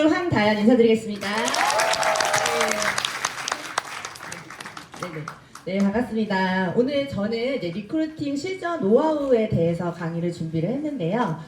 배우 황다연 인사드리겠습니다. 네, 반갑습니다. 오늘 저는 이제 리크루팅 실전 노하우에 대해서 강의를 준비를 했는데요.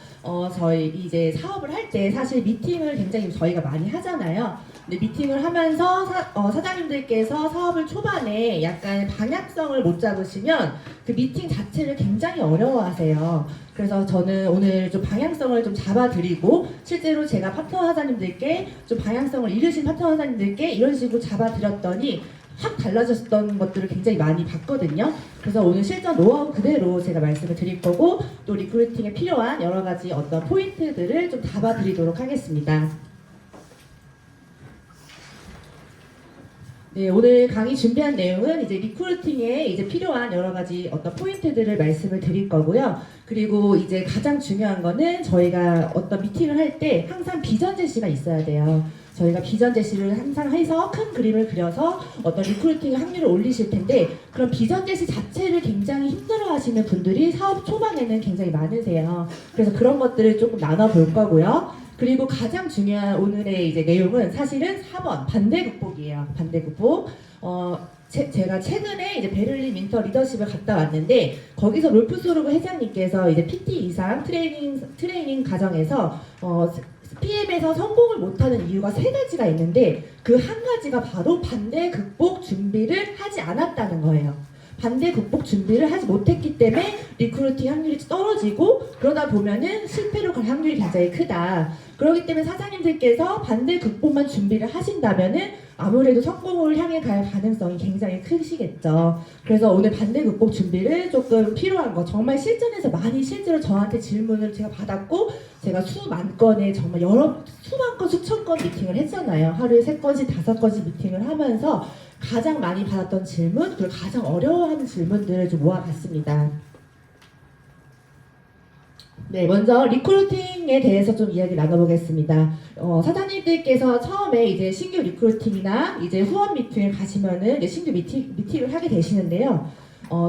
저희 이제 사업을 할 때 사실 미팅을 굉장히 저희가 많이 하잖아요. 근데 미팅을 하면서 사장님들께서 사업을 초반에 약간 방향성을 못 잡으시면 그 미팅 자체를 굉장히 어려워하세요. 그래서 저는 오늘 좀 방향성을 좀 잡아드리고 실제로 제가 파트너 사장님들께 좀 방향성을 잃으신 파트너 사장님들께 이런 식으로 잡아드렸더니 확 달라졌던 것들을 굉장히 많이 봤거든요. 그래서 오늘 실전 노하우 그대로 제가 말씀을 드릴 거고 또 리크루팅에 필요한 여러 가지 어떤 포인트들을 좀 잡아드리도록 하겠습니다. 네, 오늘 강의 준비한 내용은 이제 리크루팅에 이제 필요한 여러 가지 어떤 포인트들을 말씀을 드릴 거고요. 그리고 이제 가장 중요한 거는 저희가 어떤 미팅을 할 때 항상 비전 제시가 있어야 돼요. 저희가 비전 제시를 항상 해서 큰 그림을 그려서 어떤 리크루팅 확률을 올리실 텐데 그런 비전 제시 자체를 굉장히 힘들어 하시는 분들이 사업 초반에는 굉장히 많으세요. 그래서 그런 것들을 조금 나눠볼 거고요. 그리고 가장 중요한 오늘의 이제 내용은 사실은 4번 반대 극복이에요. 반대 극복. 제가 최근에 이제 베를린 윈터 리더십을 갔다 왔는데 거기서 롤프 소르그 회장님께서 이제 PT 이상 트레이닝 과정에서 PM에서 성공을 못하는 이유가 3가지가 있는데 그 한 가지가 바로 반대 극복 준비를 하지 않았다는 거예요. 반대 극복 준비를 하지 못했기 때문에 리크루팅 확률이 떨어지고 그러다 보면은 실패로 갈 확률이 굉장히 크다. 그렇기 때문에 사장님들께서 반대 극복만 준비를 하신다면은 아무래도 성공을 향해 갈 가능성이 굉장히 크시겠죠. 그래서 오늘 반대 극복 준비를 조금 필요한 거 정말 실전에서 많이 실제로 저한테 질문을 제가 받았고 제가 수만 건의 정말 수만 건 수천 건 미팅을 했잖아요. 하루에 3건씩 5건씩 미팅을 하면서 가장 많이 받았던 질문 그리고 가장 어려워하는 질문들을 좀 모아봤습니다. 네, 먼저 리크루팅에 대해서 좀 이야기 나눠보겠습니다. 사장님들께서 처음에 이제 신규 리크루팅이나 이제 후원 미팅을 가시면은 이제 신규 미팅을 하게 되시는데요.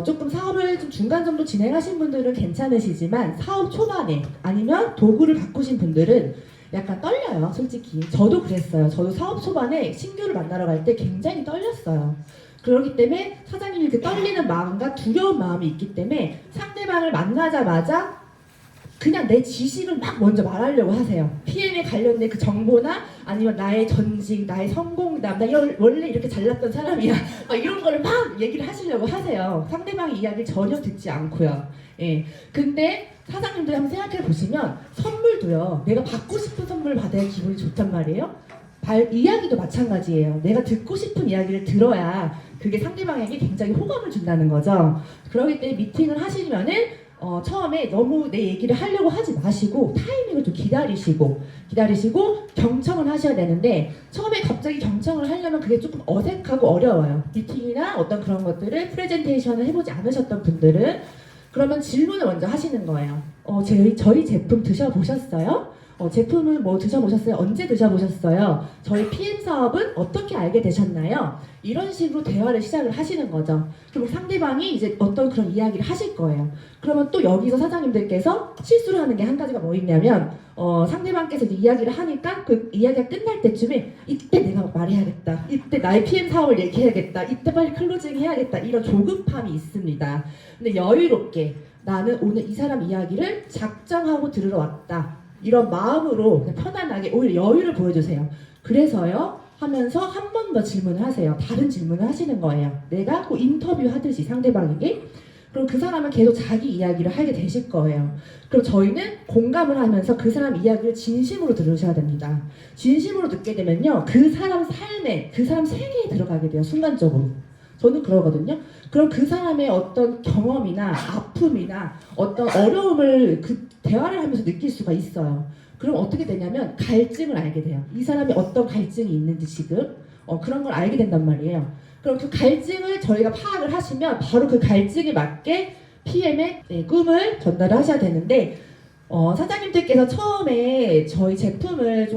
조금 사업을 좀 중간 정도 진행하신 분들은 괜찮으시지만 사업 초반에 아니면 도구를 바꾸신 분들은 약간 떨려요, 솔직히. 저도 그랬어요. 저도 사업 초반에 신규를 만나러 갈 때 굉장히 떨렸어요. 그렇기 때문에 사장님이 그 떨리는 마음과 두려운 마음이 있기 때문에 상대방을 만나자마자 그냥 내 지식을 막 먼저 말하려고 하세요. PM에 관련된 그 정보나 아니면 나의 전직, 나의 성공담, 나 원래 이렇게 잘났던 사람이야. 이런 거를 막 얘기를 하시려고 하세요. 상대방의 이야기를 전혀 듣지 않고요. 예. 근데 사장님들 한번 생각해 보시면 선물도요. 내가 받고 싶은 선물을 받아야 기분이 좋단 말이에요. 이야기도 마찬가지예요. 내가 듣고 싶은 이야기를 들어야 그게 상대방에게 굉장히 호감을 준다는 거죠. 그렇기 때문에 미팅을 하시면은 처음에 너무 내 얘기를 하려고 하지 마시고 타이밍을 좀 기다리시고 경청을 하셔야 되는데 처음에 갑자기 경청을 하려면 그게 조금 어색하고 어려워요. 미팅이나 어떤 그런 것들을 프레젠테이션을 해보지 않으셨던 분들은 그러면 질문을 먼저 하시는 거예요. 저희 제품 드셔보셨어요? 제품은 뭐 드셔보셨어요? 언제 드셔보셨어요? 저희 PM 사업은 어떻게 알게 되셨나요? 이런 식으로 대화를 시작을 하시는 거죠. 그리고 상대방이 이제 어떤 그런 이야기를 하실 거예요. 그러면 또 여기서 사장님들께서 실수를 하는 게 한 가지가 뭐 있냐면 상대방께서 이제 이야기를 하니까 그 이야기가 끝날 때쯤에 이때 내가 말해야겠다. 이때 나의 PM 사업을 얘기해야겠다. 이때 빨리 클로징 해야겠다. 이런 조급함이 있습니다. 근데 여유롭게 나는 오늘 이 사람 이야기를 작정하고 들으러 왔다. 이런 마음으로 그냥 편안하게 오히려 여유를 보여주세요. 그래서요 하면서 한 번 더 질문을 하세요. 다른 질문을 하시는 거예요. 내가 꼭 인터뷰 하듯이 상대방에게. 그럼 그 사람은 계속 자기 이야기를 하게 되실 거예요. 그럼 저희는 공감을 하면서 그 사람 이야기를 진심으로 들으셔야 됩니다. 진심으로 듣게 되면요 그 사람 삶에 그 사람 생애에 들어가게 돼요. 순간적으로. 저는 그러거든요. 그럼 그 사람의 어떤 경험이나 아픔이나 어떤 어려움을 그 대화를 하면서 느낄 수가 있어요. 그럼 어떻게 되냐면 갈증을 알게 돼요. 이 사람이 어떤 갈증이 있는지 지금 그런 걸 알게 된단 말이에요. 그럼 그 갈증을 저희가 파악을 하시면 바로 그 갈증에 맞게 PM의 꿈을 전달을 하셔야 되는데 사장님들께서 처음에 저희 제품을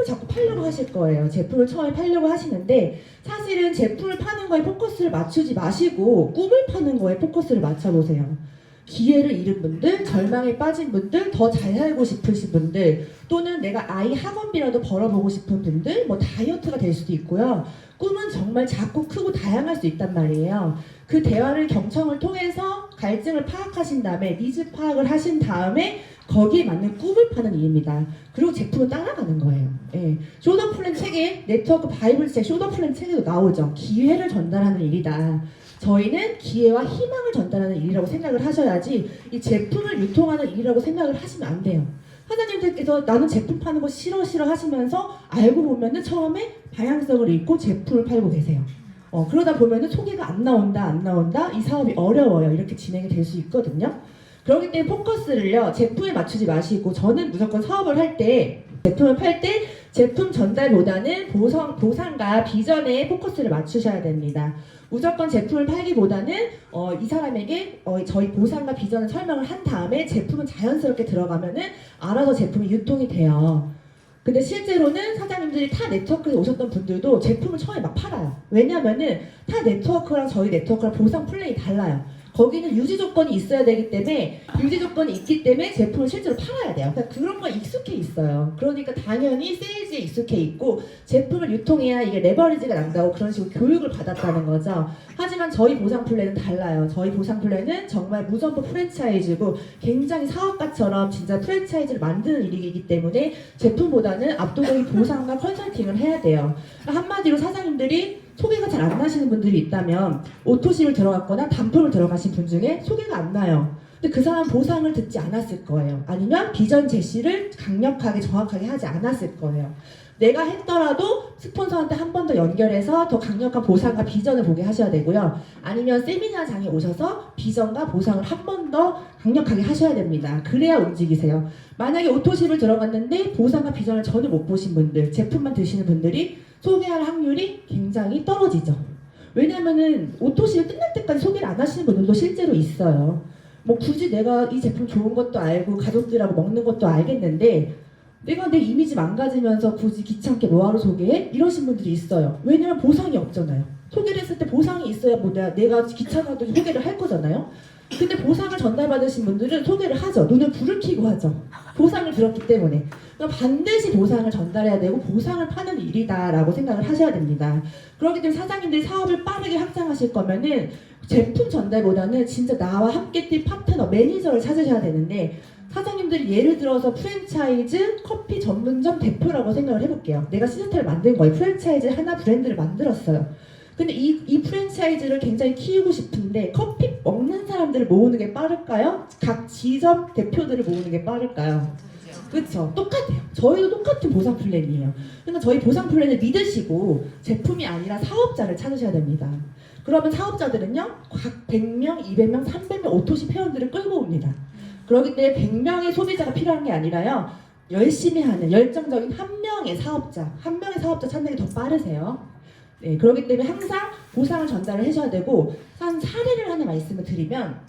자꾸 팔려고 하실 거예요. 제품을 처음에 팔려고 하시는데 사실은 제품을 파는 거에 포커스를 맞추지 마시고 꿈을 파는 거에 포커스를 맞춰 놓으세요. 기회를 잃은 분들, 절망에 빠진 분들, 더 잘 살고 싶으신 분들, 또는 내가 아이 학원비라도 벌어보고 싶은 분들, 뭐 다이어트가 될 수도 있고요. 꿈은 정말 작고 크고 다양할 수 있단 말이에요. 그 대화를 경청을 통해서 갈증을 파악하신 다음에 니즈 파악을 하신 다음에 거기에 맞는 꿈을 파는 일입니다. 그리고 제품을 따라가는 거예요. 예. 쇼더 플랜 책에 네트워크 바이블 책 쇼더 플랜 책에도 나오죠. 기회를 전달하는 일이다. 저희는 기회와 희망을 전달하는 일이라고 생각을 하셔야지 이 제품을 유통하는 일이라고 생각을 하시면 안 돼요. 사장님들께서 나는 제품 파는 거 싫어 하시면서 알고 보면은 처음에 방향성을 잃고 제품을 팔고 계세요. 그러다 보면은 소개가 안 나온다 이 사업이 어려워요. 이렇게 진행이 될 수 있거든요. 그렇기 때문에 포커스를요 제품에 맞추지 마시고, 저는 무조건 사업을 할 때 제품을 팔 때 제품 전달보다는 보상과 비전에 포커스를 맞추셔야 됩니다. 무조건 제품을 팔기보다는 이 사람에게 저희 보상과 비전을 설명을 한 다음에 제품은 자연스럽게 들어가면은 알아서 제품이 유통이 돼요. 근데 실제로는 사장님들이 타 네트워크에 오셨던 분들도 제품을 처음에 막 팔아요. 왜냐면은 타 네트워크랑 저희 네트워크랑 보상 플랜이 달라요. 거기는 유지 조건이 있어야 되기 때문에, 유지 조건이 있기 때문에 제품을 실제로 팔아야 돼요. 그러니까 그런 거 익숙해 있어요. 그러니까 당연히 세일즈에 익숙해 있고 제품을 유통해야 이게 레버리지가 난다고 그런 식으로 교육을 받았다는 거죠. 하지만 저희 보상 플랜은 달라요. 저희 보상 플랜은 정말 무점포 프랜차이즈고 굉장히 사업가처럼 진짜 프랜차이즈를 만드는 일이기 때문에 제품보다는 압도적인 보상과 컨설팅을 해야 돼요. 한마디로 사장님들이 소개가 잘 안 나시는 분들이 있다면 오토십을 들어갔거나 단품을 들어가신 분 중에 소개가 안 나요. 근데 그 사람 보상을 듣지 않았을 거예요. 아니면 비전 제시를 강력하게 정확하게 하지 않았을 거예요. 내가 했더라도 스폰서한테 한 번 더 연결해서 더 강력한 보상과 비전을 보게 하셔야 되고요. 아니면 세미나장에 오셔서 비전과 보상을 한 번 더 강력하게 하셔야 됩니다. 그래야 움직이세요. 만약에 오토십을 들어갔는데 보상과 비전을 전혀 못 보신 분들, 제품만 드시는 분들이 소개할 확률이 굉장히 떨어지죠. 왜냐면은 오토십이 끝날 때까지 소개를 안 하시는 분들도 실제로 있어요. 뭐 굳이 내가 이 제품 좋은 것도 알고 가족들하고 먹는 것도 알겠는데 내가 내 이미지 망가지면서 굳이 귀찮게 뭐하러 소개해? 이러신 분들이 있어요. 왜냐면 보상이 없잖아요. 소개를 했을 때 보상이 있어야 뭐 내가 귀찮아도 소개를 할 거잖아요. 근데 보상을 전달받으신 분들은 소개를 하죠. 눈을 불을 켜고 하죠. 보상을 들었기 때문에. 그러니까 반드시 보상을 전달해야 되고 보상을 파는 일이다라고 생각을 하셔야 됩니다. 그렇기 때문에 사장님들이 사업을 빠르게 확장하실 거면은 제품 전달보다는 진짜 나와 함께 뛸 파트너, 매니저를 찾으셔야 되는데, 사장님들이 예를 들어서 프랜차이즈 커피 전문점 대표라고 생각을 해볼게요. 내가 시스템을 만든 거예요. 프랜차이즈 하나 브랜드를 만들었어요. 근데 이 프랜차이즈를 굉장히 키우고 싶은데 커피 먹는 사람들을 모으는 게 빠를까요? 각 지점 대표들을 모으는 게 빠를까요? 그렇죠. 똑같아요. 저희도 똑같은 보상 플랜이에요. 그러니까 저희 보상 플랜을 믿으시고 제품이 아니라 사업자를 찾으셔야 됩니다. 그러면 사업자들은요, 각 100명, 200명, 300명 오토십 회원들을 끌고 옵니다. 그렇기 때문에 100명의 소비자가 필요한 게 아니라요, 열심히 하는 열정적인 한 명의 사업자 찾는 게 더 빠르세요. 네, 그렇기 때문에 항상 보상을 전달을 하셔야 되고, 한 사례를 하나 말씀을 드리면,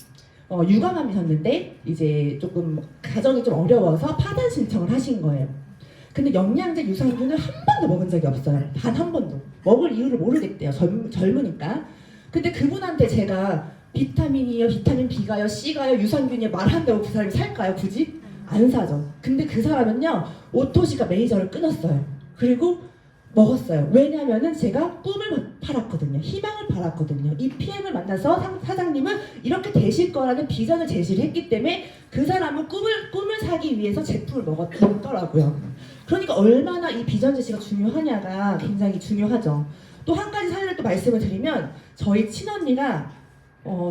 유감암이셨는데 이제 조금 가정이 좀 어려워서 파산 신청을 하신 거예요. 근데 영양제 유산균을 한 번도 먹은 적이 없어요. 단 한 번도. 먹을 이유를 모르겠대요. 젊으니까. 근데 그분한테 제가 비타민이요, 비타민 B가요, C가요, 유산균이요 말한다고 그 사람이 살까요? 굳이? 안 사죠. 근데 그 사람은요, 오토시가 매니저를 끊었어요. 그리고 먹었어요. 왜냐면은 제가 꿈을 팔았거든요. 희망을 팔았거든요. 이 PM을 만나서 사장님은 이렇게 되실 거라는 비전을 제시를 했기 때문에 그 사람은 꿈을 사기 위해서 제품을 먹더라고요. 그러니까 얼마나 이 비전 제시가 중요하냐가 굉장히 중요하죠. 또 한 가지 사례를 또 말씀을 드리면, 저희 친언니가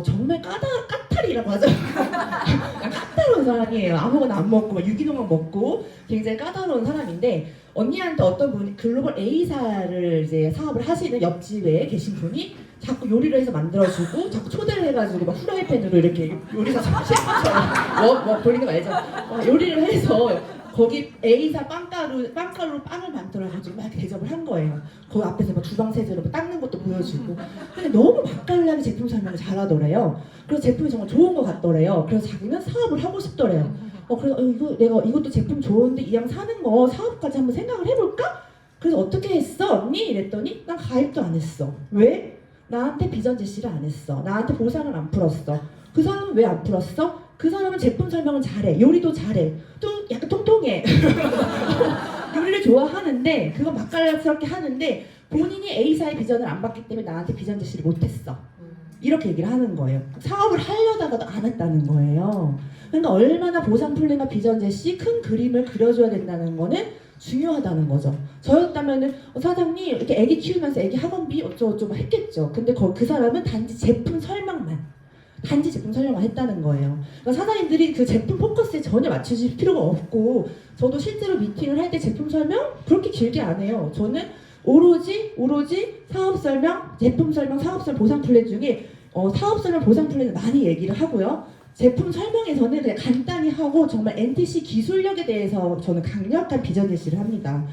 정말 까탈이라고 하죠. 까다로운 사람이에요. 아무거나 안 먹고 막 유기농만 먹고 굉장히 까다로운 사람인데, 언니한테 어떤 분이 글로벌 A사를 이제 사업을 하시는 옆집에 계신 분이 자꾸 요리를 해서 만들어주고 자꾸 초대를 해가지고 막 후라이팬으로 이렇게 요리사 셰프처럼 돌리는 거 알죠? 요리를 해서 거기 A사 빵가루로 빵을 만들어가지고 막 이렇게 대접을 한 거예요. 거기 앞에서 막 주방 세제로 닦는 것도 보여주고. 근데 너무 맛깔나게 제품 설명을 잘하더래요. 그래서 제품이 정말 좋은 것 같더래요. 그래서 자기는 사업을 하고 싶더래요. 그래서 내가 이것도 제품 좋은데 이왕 사는 거 사업까지 한번 생각을 해볼까? 그래서 어떻게 했어 언니? 이랬더니 난 가입도 안 했어. 왜? 나한테 비전 제시를 안 했어. 나한테 보상을 안 풀었어. 그 사람은 왜 안 풀었어? 그 사람은 제품 설명은 잘해. 요리도 잘해. 또 약간 통통해. 요리를 좋아하는데 그거 맛깔스럽게 하는데 본인이 A사의 비전을 안 받기 때문에 나한테 비전 제시를 못했어. 이렇게 얘기를 하는 거예요. 사업을 하려다가도 안 했다는 거예요. 그러니까 얼마나 보상 플랜과 비전 제시 큰 그림을 그려줘야 된다는 거는 중요하다는 거죠. 저였다면은 사장님 이렇게 애기 키우면서 애기 학원비 어쩌고저쩌고 했겠죠. 근데 그 사람은 단지 제품 설명만 했다는 거예요. 그러니까 사장님들이 그 제품 포커스에 전혀 맞추실 필요가 없고 저도 실제로 미팅을 할 때 제품 설명 그렇게 길게 안 해요. 저는 오로지 사업 설명, 제품 설명, 사업 설명 보상 플랜 중에 사업 설명 보상 플랜을 많이 얘기를 하고요. 제품 설명에서는 그냥 간단히 하고 정말 NTC 기술력에 대해서 저는 강력한 비전 제시를 합니다.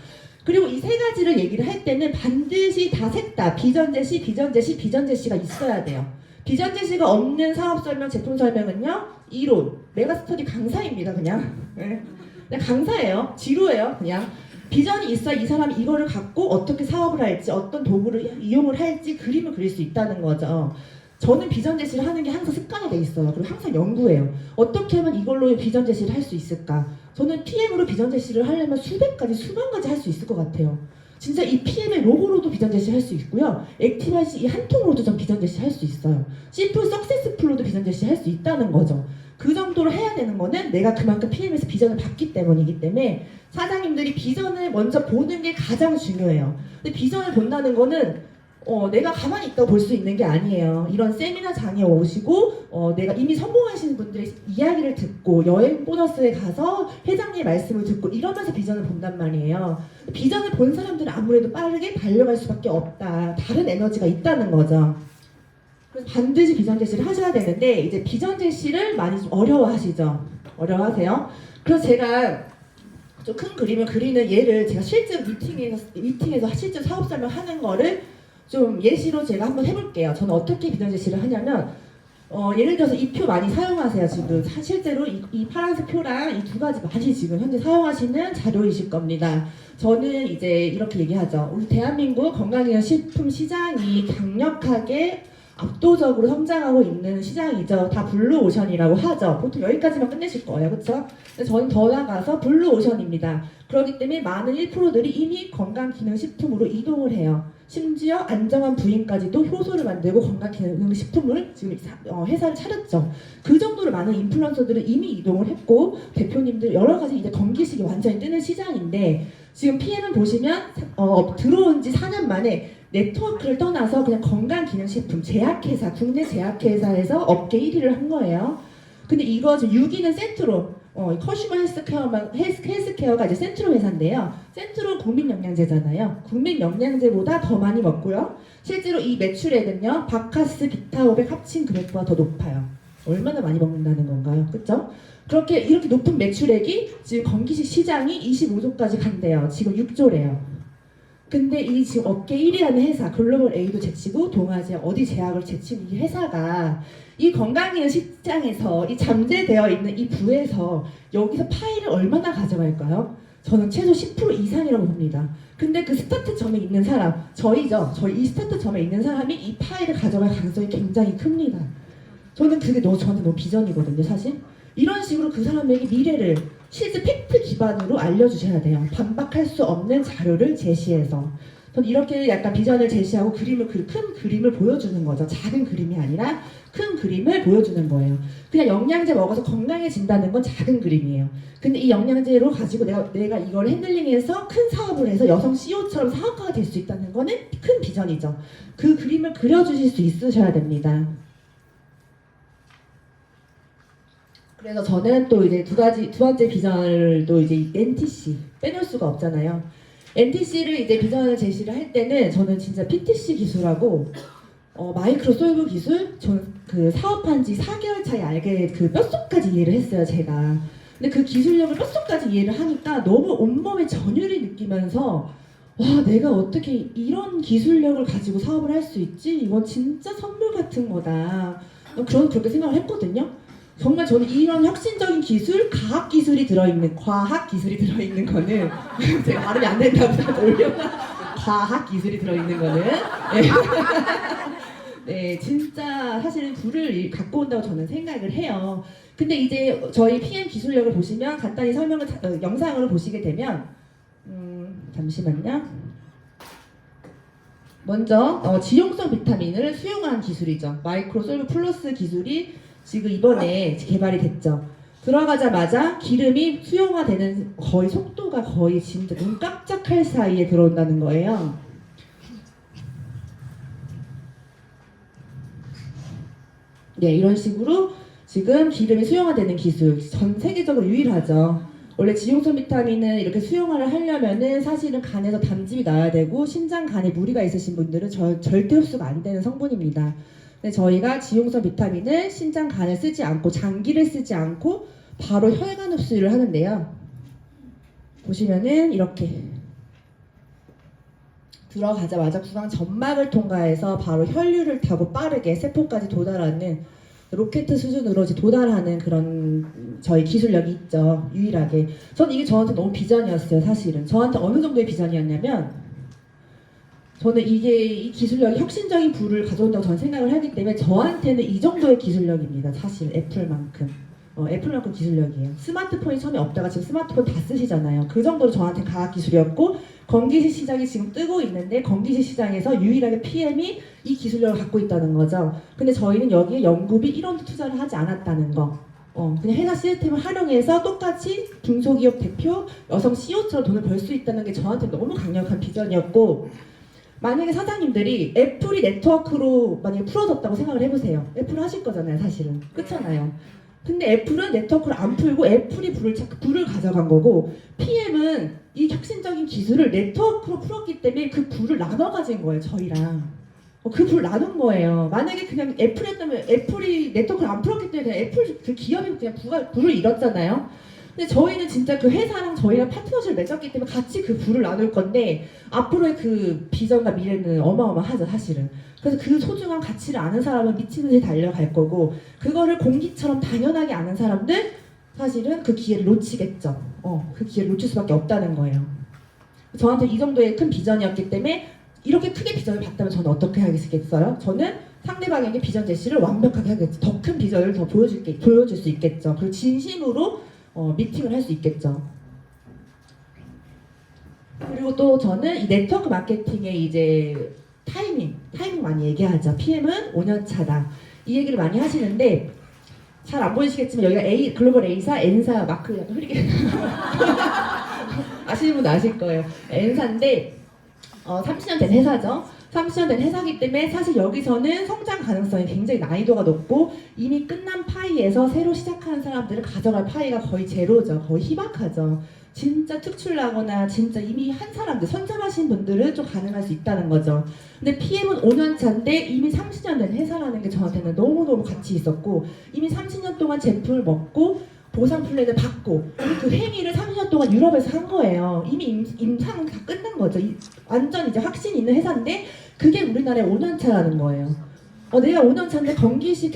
그리고 이 세 가지를 얘기를 할 때는 반드시 다 셋 다 비전 제시가 있어야 돼요. 비전 제시가 없는 사업 설명, 제품 설명은요 이론, 메가스터디 강사입니다. 그냥 강사예요. 지루해요. 그냥 비전이 있어야 이 사람이 이거를 갖고 어떻게 사업을 할지, 어떤 도구를 이용을 할지 그림을 그릴 수 있다는 거죠. 저는 비전 제시를 하는 게 항상 습관이 돼 있어요. 그리고 항상 연구해요. 어떻게 하면 이걸로 비전 제시를 할 수 있을까? 저는 PM으로 비전 제시를 하려면 수만 가지 할 수 있을 것 같아요. 진짜 이 PM의 로고로도 비전 제시 할 수 있고요. 액티바이시 이 한 통으로도 전 비전 제시 할 수 있어요. 심플 석세스풀로도 비전 제시 할 수 있다는 거죠. 그 정도로 해야 되는 거는 내가 그만큼 PM에서 비전을 받기 때문이기 때문에 사장님들이 비전을 먼저 보는 게 가장 중요해요. 근데 비전을 본다는 거는 내가 가만히 있다고 볼 수 있는 게 아니에요. 이런 세미나장에 오시고 내가 이미 성공하시는 분들의 이야기를 듣고 여행 보너스에 가서 회장님의 말씀을 듣고 이러면서 비전을 본단 말이에요. 비전을 본 사람들은 아무래도 빠르게 달려갈 수밖에 없다. 다른 에너지가 있다는 거죠. 그래서 반드시 비전 제시를 하셔야 되는데 이제 비전 제시를 많이 좀 어려워하시죠. 어려워하세요. 그래서 제가 좀 큰 그림을 그리는 예를 제가 실제로 미팅에서 실제로 사업 설명하는 거를 좀 예시로 제가 한번 해볼게요. 저는 어떻게 비전 제시를 하냐면 예를 들어서 이 표 많이 사용하세요. 지금 실제로 이 파란색 표랑 이 두 가지 많이 지금 현재 사용하시는 자료이실 겁니다. 저는 이제 이렇게 얘기하죠. 우리 대한민국 건강기능식품 시장이 강력하게 압도적으로 성장하고 있는 시장이죠. 다 블루오션이라고 하죠. 보통 여기까지만 끝내실 거예요. 그렇죠? 근데 저는 더 나가서 블루오션입니다. 그렇기 때문에 많은 1%들이 이미 건강기능식품으로 이동을 해요. 심지어 안정한 부인까지도 효소를 만들고 건강기능식품을 지금 회사를 차렸죠. 그 정도로 많은 인플루언서들은 이미 이동을 했고 대표님들 여러 가지 이제 경기식이 완전히 뜨는 시장인데 지금 PM은 보시면 들어온 지 4년 만에 네트워크를 떠나서 그냥 건강기능식품 제약회사, 국내 제약회사에서 업계 1위를 한 거예요. 근데 이거 지금 6위는 센트로, 컨슈머 헬스케어가 이제 센트로 회사인데요. 센트로 국민영양제잖아요. 국민영양제보다 더 많이 먹고요. 실제로 이 매출액은요, 바카스, 비타오백 합친 금액보다 더 높아요. 얼마나 많이 먹는다는 건가요? 그쵸? 이렇게 높은 매출액이 지금 건기식 시장이 25조까지 간대요. 지금 6조래요. 근데 이 지금 업계 1위라는 회사, 글로벌 A도 제치고 동아시아 어디 제약을 제친 이 회사가 이 건강기능 시장에서 이 잠재되어 있는 이 부에서 여기서 파일을 얼마나 가져갈까요? 저는 최소 10% 이상이라고 봅니다. 근데 그 스타트점에 있는 사람, 저희죠. 저희 이 스타트점에 있는 사람이 이 파일을 가져갈 가능성이 굉장히 큽니다. 저는 그게 저한테 너무 비전이거든요, 사실. 이런 식으로 그 사람에게 미래를 실제 팩트 기반으로 알려주셔야 돼요. 반박할 수 없는 자료를 제시해서. 전 이렇게 약간 비전을 제시하고 큰 그림을 보여주는 거죠. 작은 그림이 아니라 큰 그림을 보여주는 거예요. 그냥 영양제 먹어서 건강해진다는 건 작은 그림이에요. 근데 이 영양제로 가지고 내가 이걸 핸들링해서 큰 사업을 해서 여성 CEO처럼 사업가가 될 수 있다는 거는 큰 비전이죠. 그 그림을 그려주실 수 있으셔야 됩니다. 그래서 저는 또 이제 두 번째 비전을 또 이제 NTC 빼놓을 수가 없잖아요. NTC를 이제 비전을 제시를 할 때는 저는 진짜 PTC 기술하고 마이크로솔브 기술, 저는 그 사업한 지 4개월 차에 알게 그 뼛속까지 이해를 했어요, 제가. 근데 그 기술력을 뼛속까지 이해를 하니까 너무 온몸에 전율이 느끼면서 와, 내가 어떻게 이런 기술력을 가지고 사업을 할 수 있지? 이건 진짜 선물 같은 거다. 그렇게 생각을 했거든요. 정말 저는 이런 혁신적인 기술, 과학 기술이 들어있는 거는 제가 발음이 안 된다고 올려 과학 기술이 들어있는 거는 네, 진짜 사실은 불을 갖고 온다고 저는 생각을 해요. 근데 이제 저희 PM 기술력을 보시면 간단히 영상으로 보시게 되면 잠시만요. 먼저 지용성 비타민을 수용한 기술이죠. 마이크로솔브 플러스 기술이 지금 이번에 개발이 됐죠. 들어가자마자 기름이 수용화되는 거의 속도가 거의 진짜 눈 깜짝할 사이에 들어온다는 거예요. 네, 이런 식으로 지금 기름이 수용화되는 기술 전 세계적으로 유일하죠. 원래 지용성 비타민은 이렇게 수용화를 하려면은 사실은 간에서 담즙이 나야 되고 신장 간에 무리가 있으신 분들은 절대 흡수가 안 되는 성분입니다. 근데 저희가 지용성 비타민을 신장 간을 쓰지 않고 장기를 쓰지 않고 바로 혈관 흡수를 하는데요. 보시면은 이렇게 들어가자마자 구강 점막을 통과해서 바로 혈류를 타고 빠르게 세포까지 도달하는 로켓 수준으로 도달하는 그런 저희 기술력이 있죠. 유일하게. 저는 이게 저한테 너무 비전이었어요. 사실은. 저한테 어느 정도의 비전이었냐면 저는 이 기술력이 혁신적인 부를 가져온다고 저는 생각을 하기 때문에 저한테는 이 정도의 기술력입니다. 사실 애플만큼. 애플만큼 기술력이에요. 스마트폰이 처음에 없다가 지금 스마트폰 다 쓰시잖아요. 그 정도로 저한테 과학기술이었고 건기시 시장이 지금 뜨고 있는데 건기시 시장에서 유일하게 PM이 이 기술력을 갖고 있다는 거죠. 근데 저희는 여기에 연구비 1원도 투자를 하지 않았다는 거. 그냥 회사 시스템을 활용해서 똑같이 중소기업 대표 여성 CEO처럼 돈을 벌 수 있다는 게 저한테 너무 강력한 비전이었고 만약에 사장님들이 애플이 네트워크로 만약에 풀어졌다고 생각을 해보세요. 애플 하실 거잖아요, 사실은. 그렇잖아요. 근데 애플은 네트워크를 안 풀고 애플이 불을 가져간 거고 PM은 이 혁신적인 기술을 네트워크로 풀었기 때문에 그 불을 나눠 가진 거예요, 저희랑. 그 불을 나눈 거예요. 만약에 그냥 애플이었다면 애플이 네트워크를 안 풀었기 때문에 그냥 애플 그 기업이 그냥 불을 잃었잖아요. 근데 저희는 진짜 그 회사랑 저희랑 파트너십을 맺었기 때문에 같이 그 불을 나눌 건데 앞으로의 그 비전과 미래는 어마어마하죠, 사실은. 그래서 그 소중한 가치를 아는 사람은 미친 듯이 달려갈 거고 그거를 공기처럼 당연하게 아는 사람들 사실은 그 기회를 놓치겠죠. 그 기회를 놓칠 수밖에 없다는 거예요. 저한테 이 정도의 큰 비전이었기 때문에 이렇게 크게 비전을 봤다면 저는 어떻게 하겠어요? 저는 상대방에게 비전 제시를 완벽하게 하겠죠. 더 큰 비전을 더 보여줄 수 있겠죠. 그리고 진심으로 미팅을 할 수 있겠죠. 그리고 또 저는 이 네트워크 마케팅의 이제 타이밍 많이 얘기하죠. PM은 5년 차다. 이 얘기를 많이 하시는데 잘 안 보이시겠지만 여기가 글로벌 A사, N사 마크 약간 흐리게 아시는 분 아실 거예요. N사인데 30년 된 회사죠. 30년 된 회사이기 때문에 사실 여기서는 성장 가능성이 굉장히 난이도가 높고 이미 끝난 파이에서 새로 시작하는 사람들을 가져갈 파이가 거의 제로죠. 거의 희박하죠. 진짜 특출나거나 진짜 이미 한 사람들, 선점하신 분들은 좀 가능할 수 있다는 거죠. 근데 PM은 5년 차인데 이미 30년 된 회사라는 게 저한테는 너무너무 가치 있었고 이미 30년 동안 제품을 먹고 보상 플랜을 받고 그 행위를 30년 동안 유럽에서 한 거예요. 이미 임상은 다 끝난 거죠. 완전 이제 확신 있는 회사인데 그게 우리나라의 5년 차라는 거예요. 내가 5년 차인데 건기시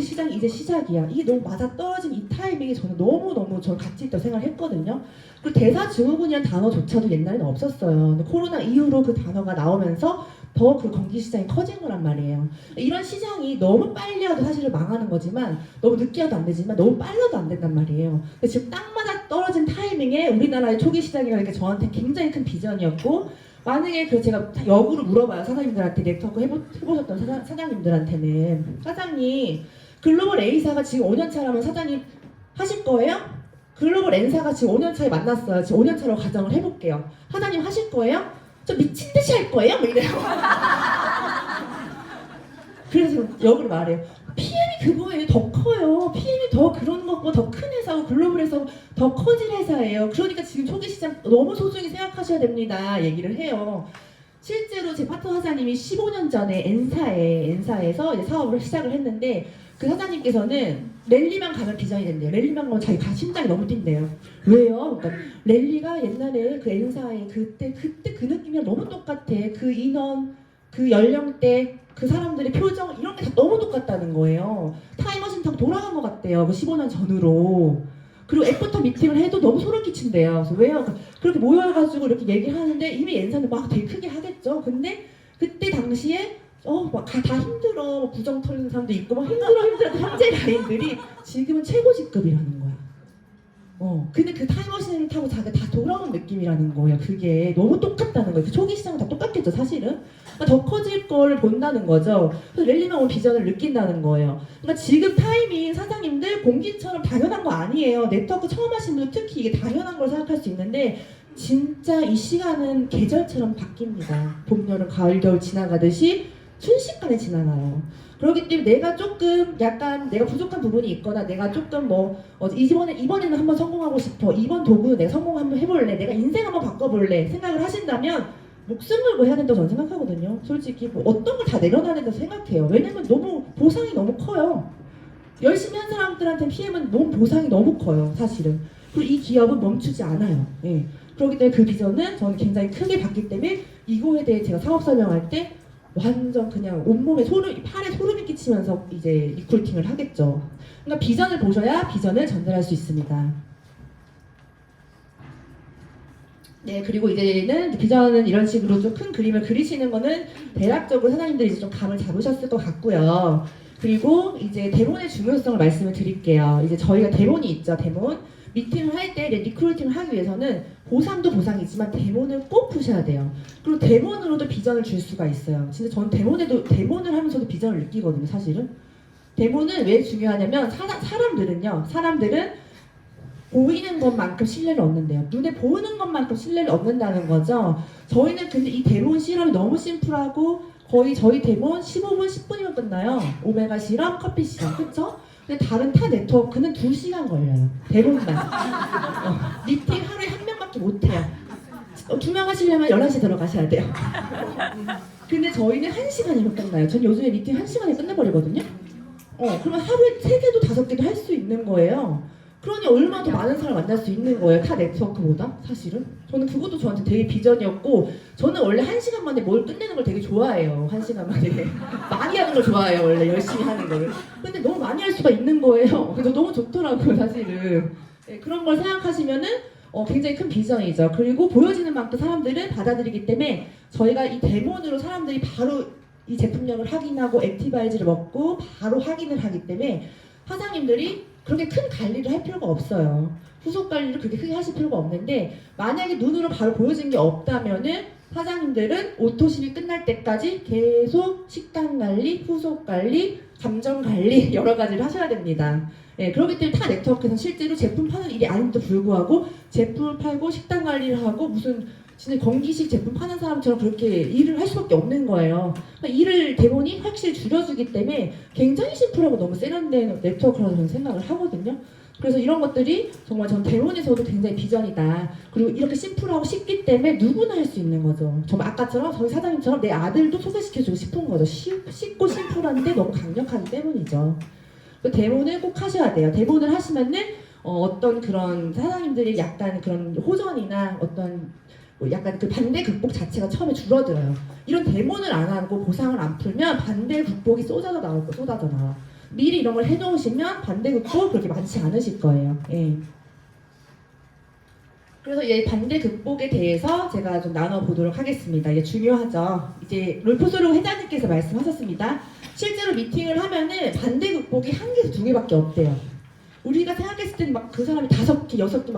시장이 이제 시작이야. 이게 너무 맞아 떨어진 이 타이밍이 저는 너무너무 저는 가치 있다고 생각을 했거든요. 그리고 대사증후군이라는 단어조차도 옛날에는 없었어요. 근데 코로나 이후로 그 단어가 나오면서 더 그 건기시장이 커진 거란 말이에요. 이런 시장이 너무 빨리 와도 사실은 망하는 거지만 너무 늦게 와도 안 되지만 너무 빨라도 안 된단 말이에요. 근데 지금 딱 맞아 떨어진 타이밍에 우리나라의 초기 시장이라는 게 저한테 굉장히 큰 비전이었고 만약에 제가 역으로 물어봐요. 사장님들한테 네트워크 해보셨던 사장님들한테는 사장님 글로벌 A사가 지금 5년 차라면 사장님 하실 거예요? 글로벌 N사가 지금 5년 차에 만났어요. 지금 5년 차로 가정을 해볼게요. 사장님 하실 거예요? 저 미친 듯이 할 거예요? 뭐 이래요. 그래서 지금 역으로 말해요. PM이 그거예요. 더 커요. PM이 더 그런 거고 더 큰 회사고 글로벌에서 더 커질 회사예요. 그러니까 지금 초기 시장 너무 소중히 생각하셔야 됩니다. 얘기를 해요. 실제로 제 파트너 사장님이 15년 전에 N사에서 이제 사업을 시작을 했는데 그 사장님께서는 랠리만 가면 비전이 된대요. 랠리만 가면 자기 심장이 너무 뛴대요. 왜요? 그러니까 랠리가 옛날에 그 N사의 그때 그 느낌이랑 너무 똑같아. 그 인원, 그 연령대, 그 사람들의 표정 이런 게 다 너무 똑같다는 거예요. 타임머신 타고 돌아간 것 같대요. 그 15년 전으로. 그리고 애프터 미팅을 해도 너무 소름 끼친대요. 그래서 왜요? 그렇게 모여가지고 이렇게 얘기를 하는데 이미 N사는 막 되게 크게 하겠죠. 근데 그때 당시에 막 다 힘들어, 부정 털리는 사람도 있고 막 힘들어 현재 라인들이 지금은 최고 직급이라는 거야. 근데 그 타임머신을 타고 자기가 다 돌아온 느낌이라는 거예요. 그게 너무 똑같다는 거예요. 그 초기 시장은 다 똑같겠죠, 사실은. 그러니까 더 커질 거를 본다는 거죠. 그래서 랠리만 오면 비전을 느낀다는 거예요. 그러니까 지금 타이밍 사장님들 공기처럼 당연한 거 아니에요. 네트워크 처음 하신 분들 특히 이게 당연한 걸 생각할 수 있는데 진짜 이 시간은 계절처럼 바뀝니다. 봄, 여름, 가을, 겨울 지나가듯이 순식간에 지나가요. 그렇기 때문에 내가 조금 약간 내가 부족한 부분이 있거나 내가 조금 이번에는 한번 성공하고 싶어. 이번 도구는 내가 성공 한번 해볼래. 내가 인생 한번 바꿔볼래. 생각을 하신다면 목숨 걸고 해야 된다고 저는 생각하거든요. 솔직히 어떤 걸 다 내려놔야 된다고 생각해요. 왜냐면 너무 보상이 너무 커요. 열심히 한 사람들한테 PM은 너무 보상이 너무 커요. 사실은. 그리고 이 기업은 멈추지 않아요. 예. 그렇기 때문에 그 비전은 저는 굉장히 크게 봤기 때문에 이거에 대해 제가 사업 설명할 때 완전 그냥 온몸에 팔에 소름이 끼치면서 이제 리크루팅을 하겠죠. 그러니까 비전을 보셔야 비전을 전달할 수 있습니다. 네, 그리고 이제는 비전은 이런 식으로 좀 큰 그림을 그리시는 거는 대략적으로 사장님들이 이제 좀 감을 잡으셨을 것 같고요. 그리고 이제 대본의 중요성을 말씀을 드릴게요. 이제 저희가 대본이 있죠, 대본. 미팅을 할 때 리크루팅을 하기 위해서는 보상도 보상이지만 대본을 꼭 푸셔야 돼요. 그리고 대본으로도 비전을 줄 수가 있어요. 진짜 저는 대본을 하면서도 비전을 느끼거든요, 사실은. 대본은 왜 중요하냐면 사람들은 보이는 것만큼 신뢰를 얻는데요. 눈에 보이는 것만큼 신뢰를 얻는다는 거죠. 저희는 근데 이 대본 실험이 너무 심플하고 거의 저희 대본 15분, 10분이면 끝나요. 오메가 실험, 커피 실험, 그쵸? 근데 다른 타 네트워크는 2시간 걸려요. 대본만. 미팅 하루에 한 명밖에 못 해요. 2명 하시려면 11시 들어가셔야 돼요. 근데 저희는 1시간이면 끝나요. 전 요즘에 미팅 1시간에 끝내버리거든요. 그러면 하루에 3개도 5개도 할 수 있는 거예요. 그러니 얼마나 더 많은 사람을 만날 수 있는 거예요. 타 네트워크보다 사실은. 저는 그것도 저한테 되게 비전이었고 저는 원래 1시간 만에 뭘 끝내는 걸 되게 좋아해요. 1시간 만에. 많이 하는 걸 좋아해요. 원래 열심히 하는 거를. 근데 너무 많이 할 수가 있는 거예요. 그래서 너무 좋더라고요. 사실은. 네, 그런 걸 생각하시면은 굉장히 큰 비전이죠. 그리고 보여지는 만큼 사람들은 받아들이기 때문에 저희가 이 데몬으로 사람들이 바로 이 제품력을 확인하고 액티바이즈를 먹고 바로 확인을 하기 때문에 사장님들이 그렇게 큰 관리를 할 필요가 없어요. 후속 관리를 그렇게 크게 하실 필요가 없는데 만약에 눈으로 바로 보여진 게 없다면은 사장님들은 오토십이 끝날 때까지 계속 식단 관리, 후속 관리, 감정 관리 여러 가지를 하셔야 됩니다. 예, 그렇기 때문에 타 네트워크에서 실제로 제품 파는 일이 아님에도 불구하고 제품을 팔고 식단 관리를 하고 무슨 진짜 건기식 제품 파는 사람처럼 그렇게 일을 할 수밖에 없는 거예요. 그러니까 일을 대본이 확실히 줄여주기 때문에 굉장히 심플하고 너무 세련된 네트워크라고 저는 생각을 하거든요. 그래서 이런 것들이 정말 전 대본에서도 굉장히 비전이다. 그리고 이렇게 심플하고 쉽기 때문에 누구나 할 수 있는 거죠. 정말 아까처럼 저희 사장님처럼 내 아들도 소개시켜주고 싶은 거죠. 쉽고 심플한데 너무 강력하기 때문이죠. 그 대본을 꼭 하셔야 돼요. 대본을 하시면은 어떤 그런 사장님들이 약간 그런 호전이나 어떤 약간 그 반대 극복 자체가 처음에 줄어들어요. 이런 대본을 안 하고 보상을 안 풀면 반대 극복이 쏟아져 나와. 미리 이런 걸 해놓으시면 반대 극복 그렇게 많지 않으실 거예요. 예. 그래서 이 반대 극복에 대해서 제가 좀 나눠보도록 하겠습니다. 이게 중요하죠. 이제 롤포소로 회장님께서 말씀하셨습니다. 실제로 미팅을 하면은 반대 극복이 1개에서 2개밖에 없대요. 우리가 생각했을 때는 막 그 사람이 5개, 6개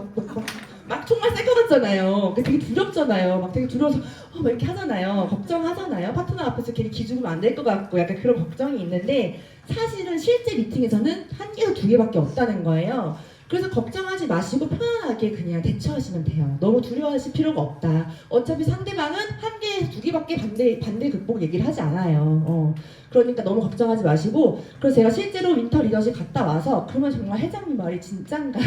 막 정말 셀 것 같잖아요. 되게 두렵잖아요. 막 되게 두려워서 막 이렇게 하잖아요. 걱정하잖아요. 파트너 앞에서 괜히 기죽으면 안 될 것 같고 약간 그런 걱정이 있는데 사실은 실제 미팅에서는 1개에서 2개밖에 없다는 거예요. 그래서 걱정하지 마시고 편안하게 그냥 대처하시면 돼요. 너무 두려워하실 필요가 없다. 어차피 상대방은 1개에서 2개밖에 반대 극복 얘기를 하지 않아요. 그러니까 너무 걱정하지 마시고 그래서 제가 실제로 윈터 리더십 갔다 와서 그러면 정말 회장님 말이 진짠가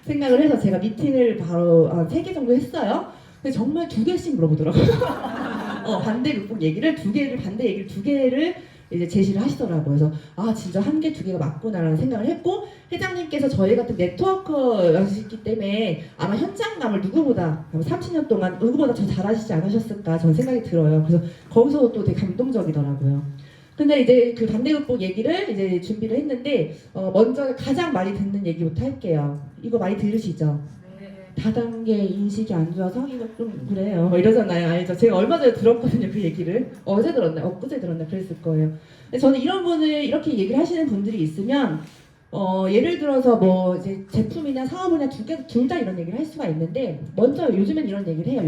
생각을 해서 제가 미팅을 바로 3개 정도 했어요. 근데 정말 2개씩 물어보더라고요. 반대 극복 얘기를 2개를 반대 얘기를 2개를 이제 제시를 하시더라고요. 그래서 진짜 1개, 2개가 맞구나라는 생각을 했고 회장님께서 저희 같은 네트워커였기 때문에 아마 현장감을 누구보다 30년 동안 누구보다 더 잘하시지 않으셨을까 저는 생각이 들어요. 그래서 거기서 또 되게 감동적이더라고요. 근데 이제 그 반대 극복 얘기를 이제 준비를 했는데 먼저 가장 많이 듣는 얘기부터 할게요. 이거 많이 들으시죠? 다단계 인식이 안 좋아서 하기가 좀 그래요. 이러잖아요. 알죠? 제가 얼마 전에 들었거든요. 그 얘기를. 어제 들었나? 엊그제 들었나? 그랬을 거예요. 근데 저는 이런 분을 이렇게 얘기를 하시는 분들이 있으면 예를 들어서 뭐 이제 제품이나 사업이나 둘 다 이런 얘기를 할 수가 있는데 먼저 요즘엔 이런 얘기를 해요.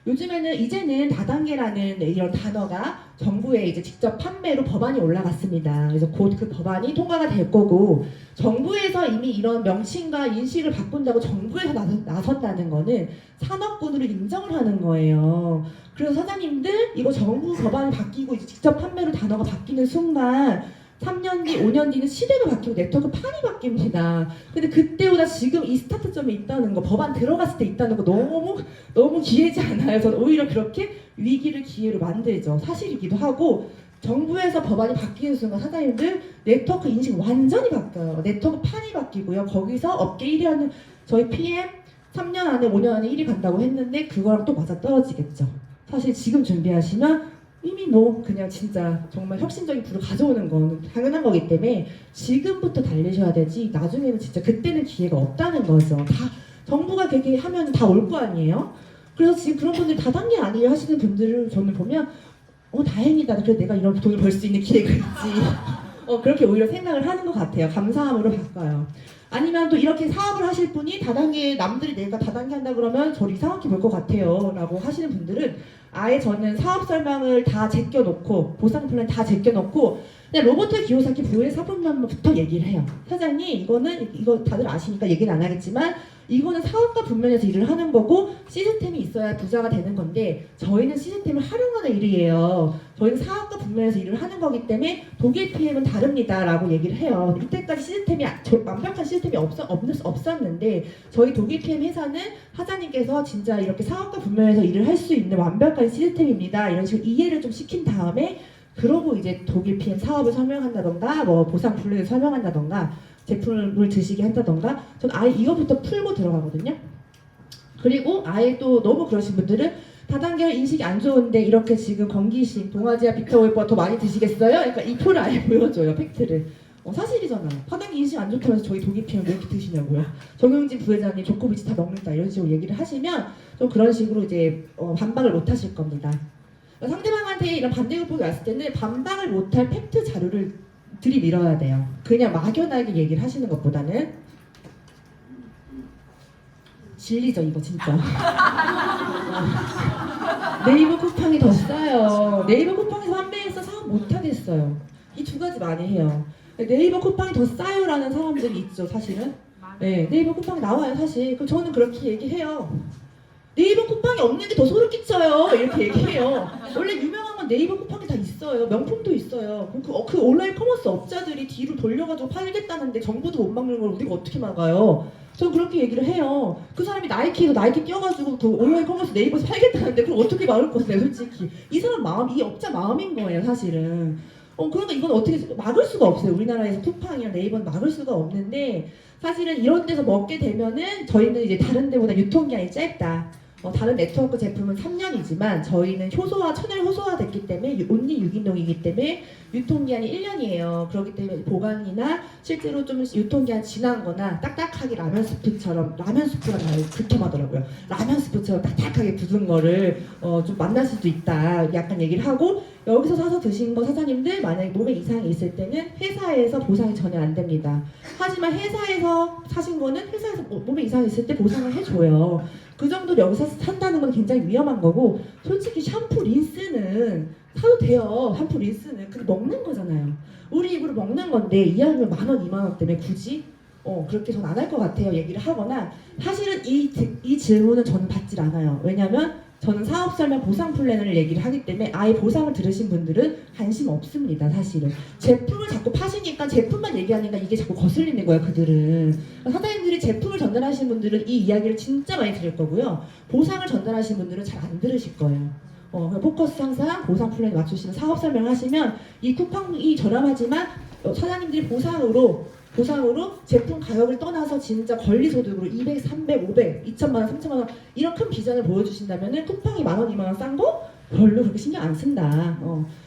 요즘에는 이제는 다단계라는 이런 단어가 정부에 이제 직접 판매로 법안이 올라갔습니다. 그래서 곧 그 법안이 통과가 될 거고 정부에서 이미 이런 명칭과 인식을 바꾼다고 정부에서 나선다는 거는 산업군으로 인정을 하는 거예요. 그래서 사장님들 이거 정부 법안이 바뀌고 이제 직접 판매로 단어가 바뀌는 순간 3년 뒤, 5년 뒤는 시대가 바뀌고 네트워크 판이 바뀝니다. 근데 그때보다 지금 이 스타트점에 있다는 거, 법안 들어갔을 때 있다는 거 너무 기회지 않아요? 저는 오히려 그렇게 위기를 기회로 만들죠. 사실이기도 하고 정부에서 법안이 바뀌는 순간 사장님들 네트워크 인식 완전히 바뀌어요. 네트워크 판이 바뀌고요. 거기서 업계 1위 하는 저희 PM 3년 안에 5년 안에 1위 간다고 했는데 그거랑 또 맞아 떨어지겠죠. 사실 지금 준비하시면 이미 뭐 그냥 진짜 정말 혁신적인 불을 가져오는 건 당연한 거기 때문에 지금부터 달리셔야 되지 나중에는 진짜 그때는 기회가 없다는 거죠. 다 정부가 그렇게 하면 다 올 거 아니에요. 그래서 지금 그런 분들 다단계 아니에요 하시는 분들을 저는 보면 다행이다. 그래도 내가 이런 돈을 벌 수 있는 기회가 있지. 그렇게 오히려 생각을 하는 것 같아요. 감사함으로 바꿔요. 아니면 또 이렇게 사업을 하실 분이 다단계 남들이 내가 다단계 한다 그러면 저를 이상하게 볼 것 같아요 라고 하시는 분들은 아예 저는 사업 설명을 다 제껴놓고 보상 플랜 다 제껴놓고 그냥 로봇 기호사키 부의 사분면부터 얘기를 해요. 사장님 이거 다들 아시니까 얘기는 안 하겠지만 이거는 사업가 분면에서 일을 하는 거고 시스템이 있어야 부자가 되는 건데 저희는 시스템을 활용하는 일이에요. 저희는 사업가 분면에서 일을 하는 거기 때문에 독일 PM은 다릅니다 라고 얘기를 해요. 이때까지 시스템이 완벽한 시스템이 없었는데 저희 독일 PM 회사는 사장님께서 진짜 이렇게 사업가 분면에서 일을 할 수 있는 완벽한 시스템입니다. 이런 식으로 이해를 좀 시킨 다음에 그러고 이제 독일 PM 사업을 설명한다던가 뭐 보상 플랜을 설명한다던가 제품을 드시게 한다던가 전 아예 이거부터 풀고 들어가거든요. 그리고 아예 또 너무 그러신 분들은 다단계 인식이 안 좋은데 이렇게 지금 건기신 동아지아 비타오일보다 더 많이 드시겠어요? 그러니까 이 표를 아예 보여줘요. 팩트를. 사실이잖아요. 다단계 인식 안 좋다면서 저희 독일 PM 왜 이렇게 드시냐고요. 정용진 부회장님 조코비치 다 먹는다 이런 식으로 얘기를 하시면 좀 그런 식으로 이제 반박을 못 하실 겁니다. 상대방한테 이런 반대급폭이 왔을 때는 반박을 못할 팩트 자료를 들이밀어야 돼요. 그냥 막연하게 얘기를 하시는 것보다는 진리죠 이거 진짜. 네이버 쿠팡이 더 싸요. 네이버 쿠팡에서 판매해서 사업 못하겠어요. 이 두 가지 많이 해요. 네이버 쿠팡이 더 싸요라는 사람들이 있죠 사실은. 네, 네이버 쿠팡이 나와요 사실. 그럼 저는 그렇게 얘기해요. 네이버 쿠팡이 없는 게 더 소름 끼쳐요. 이렇게 얘기해요. 원래 유명한 건 네이버 쿠팡이 다 있어요. 명품도 있어요. 그 온라인 커머스 업자들이 뒤로 돌려가지고 팔겠다는데 정부도 못 막는 걸 우리가 어떻게 막아요? 전 그렇게 얘기를 해요. 그 사람이 나이키 뛰어가지고 그 온라인 커머스 네이버에서 팔겠다는데 그럼 어떻게 막을 건데 솔직히. 이 사람 마음, 이 업자 마음인 거예요 사실은. 그러니까 이건 어떻게 막을 수가 없어요. 우리나라에서 쿠팡이나 네이버는 막을 수가 없는데 사실은 이런 데서 먹게 되면은 저희는 이제 다른 데보다 유통기한이 짧다. 다른 네트워크 제품은 3년이지만 저희는 천연 효소화됐기 때문에 온리 유기농이기 때문에 유통기한이 1년이에요. 그렇기 때문에 보관이나 실제로 좀 유통기한 지난 거나 딱딱하게 라면 스프처럼 라면 스프가 나를 극혐하더라고요. 라면 스프처럼 딱딱하게 굳은 거를 좀 만날 수도 있다. 약간 얘기를 하고 여기서 사서 드신 거 사장님들 만약에 몸에 이상이 있을 때는 회사에서 보상이 전혀 안 됩니다. 하지만 회사에서 사신 거는 회사에서 몸에 이상이 있을 때 보상을 해줘요. 그 정도로 여기서 산다는 건 굉장히 위험한 거고 솔직히 샴푸 린스는 사도 돼요. 샴푸 린스는 근데 먹는 거잖아요. 우리 입으로 먹는 건데 이왕이면 10,000원, 20,000원 때문에 굳이 그렇게 전 안 할 것 같아요. 얘기를 하거나 사실은 이 질문은 저는 받질 않아요. 왜냐면 저는 사업 설명 보상 플랜을 얘기를 하기 때문에 아예 보상을 들으신 분들은 관심 없습니다. 사실은 제품을 자꾸 파시니까 제품만 얘기하니까 이게 자꾸 거슬리는 거예요. 그들은 사장님들이 제품을 전달하시는 분들은 이 이야기를 진짜 많이 들을 거고요. 보상을 전달하시는 분들은 잘 안 들으실 거예요. 포커스 항상 보상 플랜 맞추시면 사업 설명하시면 이 쿠팡이 저렴하지만 사장님들이 보상으로 제품 가격을 떠나서 진짜 권리소득으로 200, 300, 500, 2천만 원, 3천만 원 이런 큰 비전을 보여주신다면은 쿠팡이 10,000원, 20,000원 싼 거 별로 그렇게 신경 안 쓴다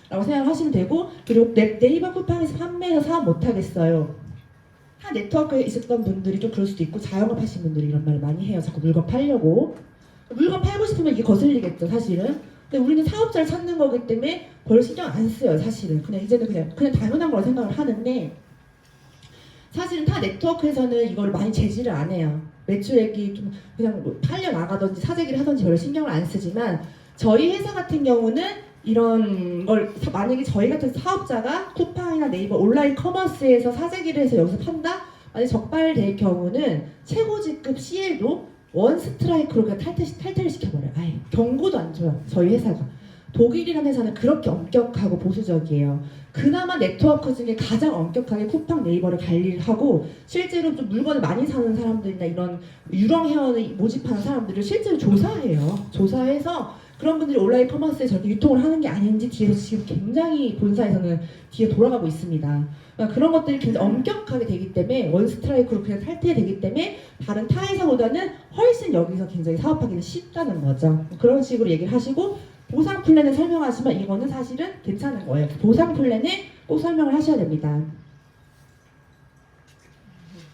라고 생각하시면 되고 그리고 네이버 쿠팡에서 판매해서 사업 못 하겠어요. 타 네트워크에 있었던 분들이 좀 그럴 수도 있고 자영업 하신 분들이 이런 말을 많이 해요. 자꾸 물건 팔려고. 물건 팔고 싶으면 이게 거슬리겠죠, 사실은. 근데 우리는 사업자를 찾는 거기 때문에 별로 신경 안 써요, 사실은. 그냥 이제는 그냥 당연한 거라 생각을 하는데 사실은 타 네트워크에서는 이걸 많이 제지를 안 해요. 매출액이 좀 그냥 뭐 팔려 나가든지 사재기를 하든지 별로 신경을 안 쓰지만 저희 회사 같은 경우는 이런 걸 만약에 저희 같은 사업자가 쿠팡이나 네이버 온라인 커머스에서 사재기를 해서 여기서 판다? 만약 적발될 경우는 최고직급 CL도 원 스트라이크로 그냥 탈퇴를 시켜버려요. 아예 경고도 안 줘요. 저희 회사가. 독일이라는 회사는 그렇게 엄격하고 보수적이에요. 그나마 네트워크 중에 가장 엄격하게 쿠팡 네이버를 관리를 하고 실제로 좀 물건을 많이 사는 사람들이나 이런 유령 회원을 모집하는 사람들을 실제로 조사해요. 조사해서 그런 분들이 온라인 커머스에 저렇게 유통을 하는 게 아닌지 뒤에서 지금 굉장히 본사에서는 뒤에 돌아가고 있습니다. 그러니까 그런 것들이 굉장히 엄격하게 되기 때문에 원 스트라이크로 그냥 탈퇴되기 때문에 다른 타 회사보다는 훨씬 여기서 굉장히 사업하기는 쉽다는 거죠. 그런 식으로 얘기를 하시고 보상 플랜을 설명하시면 이거는 사실은 괜찮은 거예요. 보상 플랜을 꼭 설명을 하셔야 됩니다.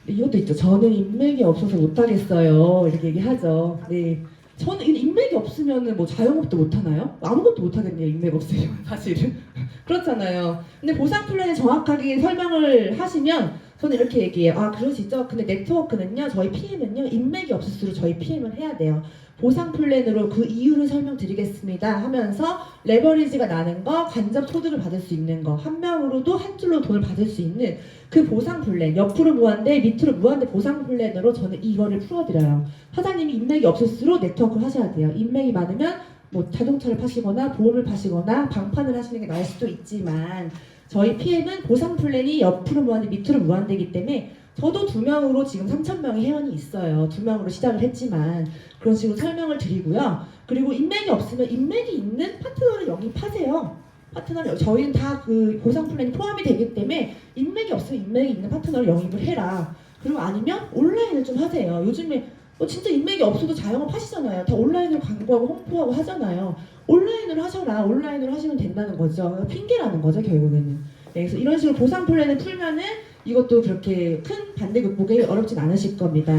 이것도 있죠. 저는 인맥이 없어서 못하겠어요. 이렇게 얘기하죠. 네. 저는 인맥이 없으면 뭐 자영업도 못하나요? 아무것도 못하겠네요. 인맥 없으면 사실은. 그렇잖아요. 근데 보상 플랜을 정확하게 설명을 하시면 저는 이렇게 얘기해요. 아 그러시죠? 근데 네트워크는요. 저희 PM은요. 인맥이 없을수록 저희 PM은 해야 돼요. 보상 플랜으로 그 이유를 설명드리겠습니다 하면서 레버리지가 나는 거, 간접 소득을 받을 수 있는 거, 한 명으로도 한 줄로 돈을 받을 수 있는 그 보상 플랜, 옆으로 무한대, 밑으로 무한대 보상 플랜으로 저는 이거를 풀어드려요. 사장님이 인맥이 없을수록 네트워크를 하셔야 돼요. 인맥이 많으면 뭐 자동차를 파시거나 보험을 파시거나 방판을 하시는 게 나을 수도 있지만 저희 PM은 보상 플랜이 옆으로 무한대, 밑으로 무한대이기 때문에 저도 2명으로 지금 3,000명의 회원이 있어요. 2명으로 시작을 했지만 그런 식으로 설명을 드리고요. 그리고 인맥이 없으면 인맥이 있는 파트너를 영입하세요. 파트너를 저희는 다 그 보상 플랜이 포함이 되기 때문에 인맥이 없으면 인맥이 있는 파트너를 영입을 해라. 그리고 아니면 온라인을 좀 하세요. 요즘에 진짜 인맥이 없어도 자영업 하시잖아요. 다 온라인으로 광고하고 홍보하고 하잖아요. 온라인으로 하셔라. 온라인으로 하시면 된다는 거죠. 핑계라는 거죠, 결국에는. 네, 그래서 이런 식으로 보상 플랜을 풀면은 이것도 그렇게 큰 반대 극복이 어렵진 않으실 겁니다.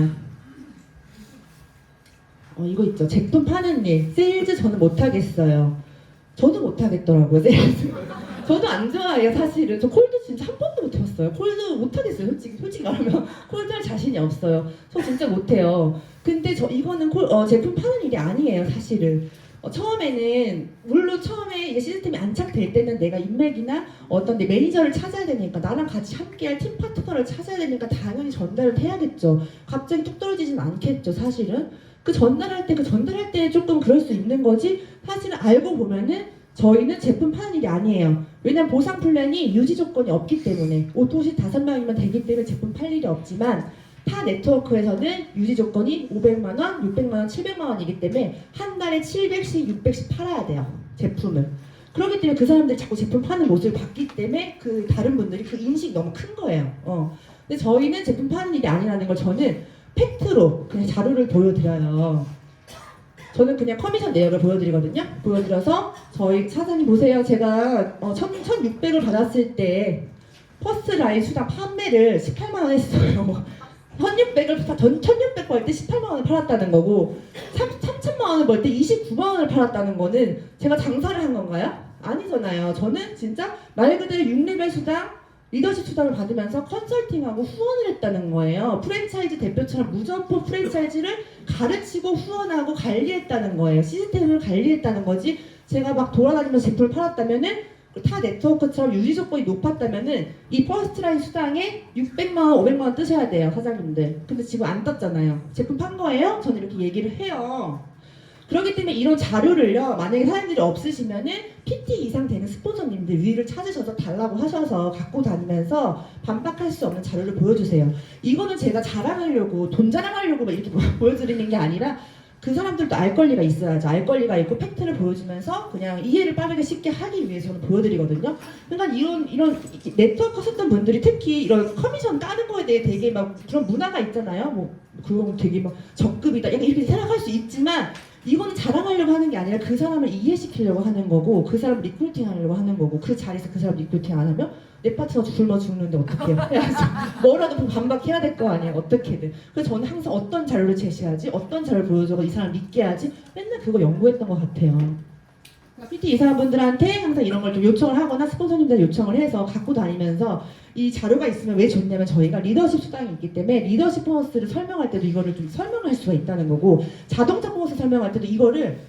이거 있죠. 제품 파는 일. 세일즈 저는 못하겠어요. 저도 못하겠더라고요, 세일즈. 저도 안 좋아해요, 사실은. 저 콜드 진짜 한 번도 못 해봤어요. 콜드 못하겠어요, 솔직히 말하면. 콜드 할 자신이 없어요. 저 진짜 못해요. 근데 이거는 제품 파는 일이 아니에요, 사실은. 처음에는 물론 처음에 이제 시스템이 안착될 때는 내가 인맥이나 어떤 내 매니저를 찾아야 되니까 나랑 같이 함께할 팀 파트너를 찾아야 되니까 당연히 전달을 해야겠죠. 갑자기 뚝 떨어지진 않겠죠, 사실은. 그 전달할 때 조금 그럴 수 있는 거지. 사실은 알고 보면은 저희는 제품 파는 일이 아니에요. 왜냐면 보상 플랜이 유지 조건이 없기 때문에 오토시 5명이면 되기 때문에 제품 팔 일이 없지만 타 네트워크에서는 유지 조건이 500만 원, 600만 원, 700만 원이기 때문에 한 달에 700씩, 600씩 팔아야 돼요. 제품을. 그렇기 때문에 그 사람들이 자꾸 제품 파는 모습을 봤기 때문에 그 다른 분들이 그 인식이 너무 큰 거예요. 근데 저희는 제품 파는 일이 아니라는 걸 저는 팩트로 그냥 자료를 보여드려요. 저는 그냥 커미션 내역을 보여드리거든요. 보여드려서 저희 사장님 보세요. 제가 1,600을 받았을 때 퍼스트 라인 수당 판매를 18만 원 했어요. 1,600 벌 때 18만 원을 팔았다는 거고 3천만 원을 벌 때 29만 원을 팔았다는 거는 제가 장사를 한 건가요? 아니잖아요. 저는 진짜 말 그대로 6레벨 수당, 리더십 수당을 받으면서 컨설팅하고 후원을 했다는 거예요. 프랜차이즈 대표처럼 무점포 프랜차이즈를 가르치고 후원하고 관리했다는 거예요. 시스템을 관리했다는 거지 제가 막 돌아다니면서 제품을 팔았다면은 타 네트워크처럼 유지 조건이 높았다면은 이 퍼스트라인 수당에 600만 원, 500만 원 뜨셔야 돼요, 사장님들. 근데 지금 안 떴잖아요. 제품 판 거예요? 저는 이렇게 얘기를 해요. 그렇기 때문에 이런 자료를요, 만약에 사장님들이 없으시면은 PT 이상 되는 스폰서님들 위를 찾으셔서 달라고 하셔서 갖고 다니면서 반박할 수 없는 자료를 보여주세요. 이거는 제가 자랑하려고, 돈 자랑하려고 막 이렇게 보여드리는 게 아니라 그 사람들도 알 권리가 있어야죠. 알 권리가 있고 팩트를 보여주면서 그냥 이해를 빠르게 쉽게 하기 위해서 저는 보여드리거든요. 그러니까 이런 네트워크 하셨던 분들이 특히 이런 커미션 까는 거에 대해 되게 막 그런 문화가 있잖아요. 뭐 그건 되게 막 적급이다 이렇게 생각할 수 있지만 이거는 자랑하려고 하는 게 아니라 그 사람을 이해시키려고 하는 거고 그 사람을 리크루팅 하려고 하는 거고 그 자리에서 그 사람 리크루팅 안 하면 내 파트너 굶어 죽는데 어떡해요? 그래서 뭐라도 반박해야 될 거 아니에요. 어떻게든. 그래서 저는 항상 어떤 자료를 제시하지 어떤 자료를 보여줘서 이 사람 믿게 하지 맨날 그거 연구했던 것 같아요. PT 이사한 분들한테 항상 이런 걸 좀 요청을 하거나 스폰서님들 요청을 해서 갖고 다니면서 이 자료가 있으면 왜 좋냐면 저희가 리더십 수당이 있기 때문에 리더십 보너스를 설명할 때도 이거를 좀 설명할 수가 있다는 거고 자동차 보너스 설명할 때도 이거를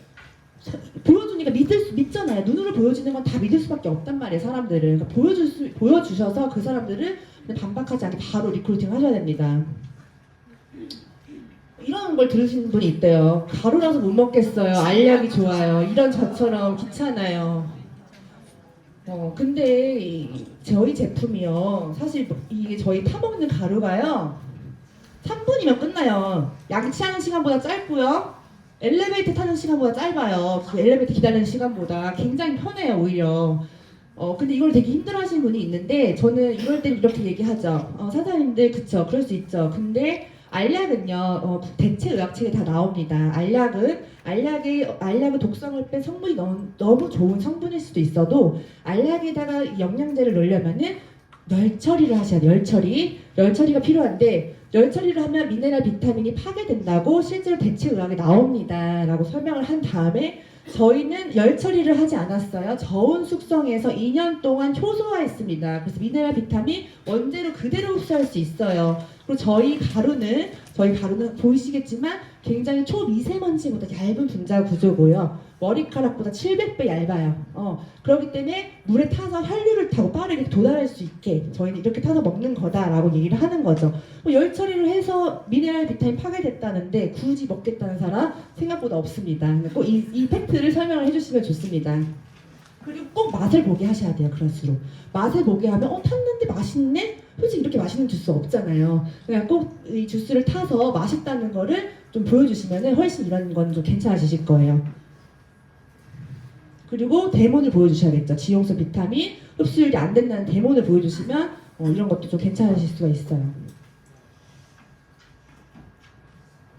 보여주니까 믿잖아요. 눈으로 보여지는 건 다 믿을 수밖에 없단 말이에요. 사람들을. 그러니까 보여주셔서 그 사람들을 반박하지 않게 바로 리크루팅 하셔야 됩니다. 이런 걸 들으시는 분이 있대요. 가루라서 못 먹겠어요. 알약이 좋아요. 이런 저처럼 귀찮아요. 근데 저희 제품이요. 사실 이게 저희 타먹는 가루가요. 3분이면 끝나요. 양치하는 시간보다 짧고요. 엘리베이터 타는 시간보다 짧아요. 그 엘리베이터 기다리는 시간보다 굉장히 편해요, 오히려. 근데 이걸 되게 힘들어하시는 분이 있는데 저는 이럴 때 이렇게 얘기하죠. 사장님들 그쵸, 그럴 수 있죠. 근데 알약은요, 대체 의학책에 다 나옵니다. 알약의 독성을 뺀 성분이 너무 좋은 성분일 수도 있어도 알약에다가 영양제를 넣으려면은 열 처리를 하셔야 돼요. 열 처리가 필요한데 열 처리를 하면 미네랄 비타민이 파괴된다고 실제로 대체 의학에 나옵니다 라고 설명을 한 다음에 저희는 열 처리를 하지 않았어요. 저온 숙성에서 2년 동안 효소화했습니다. 그래서 미네랄 비타민 원재료 그대로 흡수할 수 있어요. 그리고 저희 가루는 보이시겠지만 굉장히 초미세먼지보다 얇은 분자 구조고요. 머리카락보다 700배 얇아요. 그렇기 때문에 물에 타서 혈류를 타고 빠르게 도달할 수 있게 저희는 이렇게 타서 먹는 거다라고 얘기를 하는 거죠. 열 처리를 해서 미네랄 비타민 파괴됐다는데 굳이 먹겠다는 사람 생각보다 없습니다. 꼭 이 팩트를 설명을 해주시면 좋습니다. 그리고 꼭 맛을 보게 하셔야 돼요. 그럴수록 맛을 보게 하면 탔는데 맛있네? 솔직히 이렇게 맛있는 주스 없잖아요. 그냥 꼭 이 주스를 타서 맛있다는 거를 좀 보여주시면 훨씬 이런 건 좀 괜찮아지실 거예요. 그리고 데몬을 보여주셔야겠죠. 지용성 비타민 흡수율이 안 된다는 데몬을 보여주시면 이런 것도 좀 괜찮으실 수가 있어요.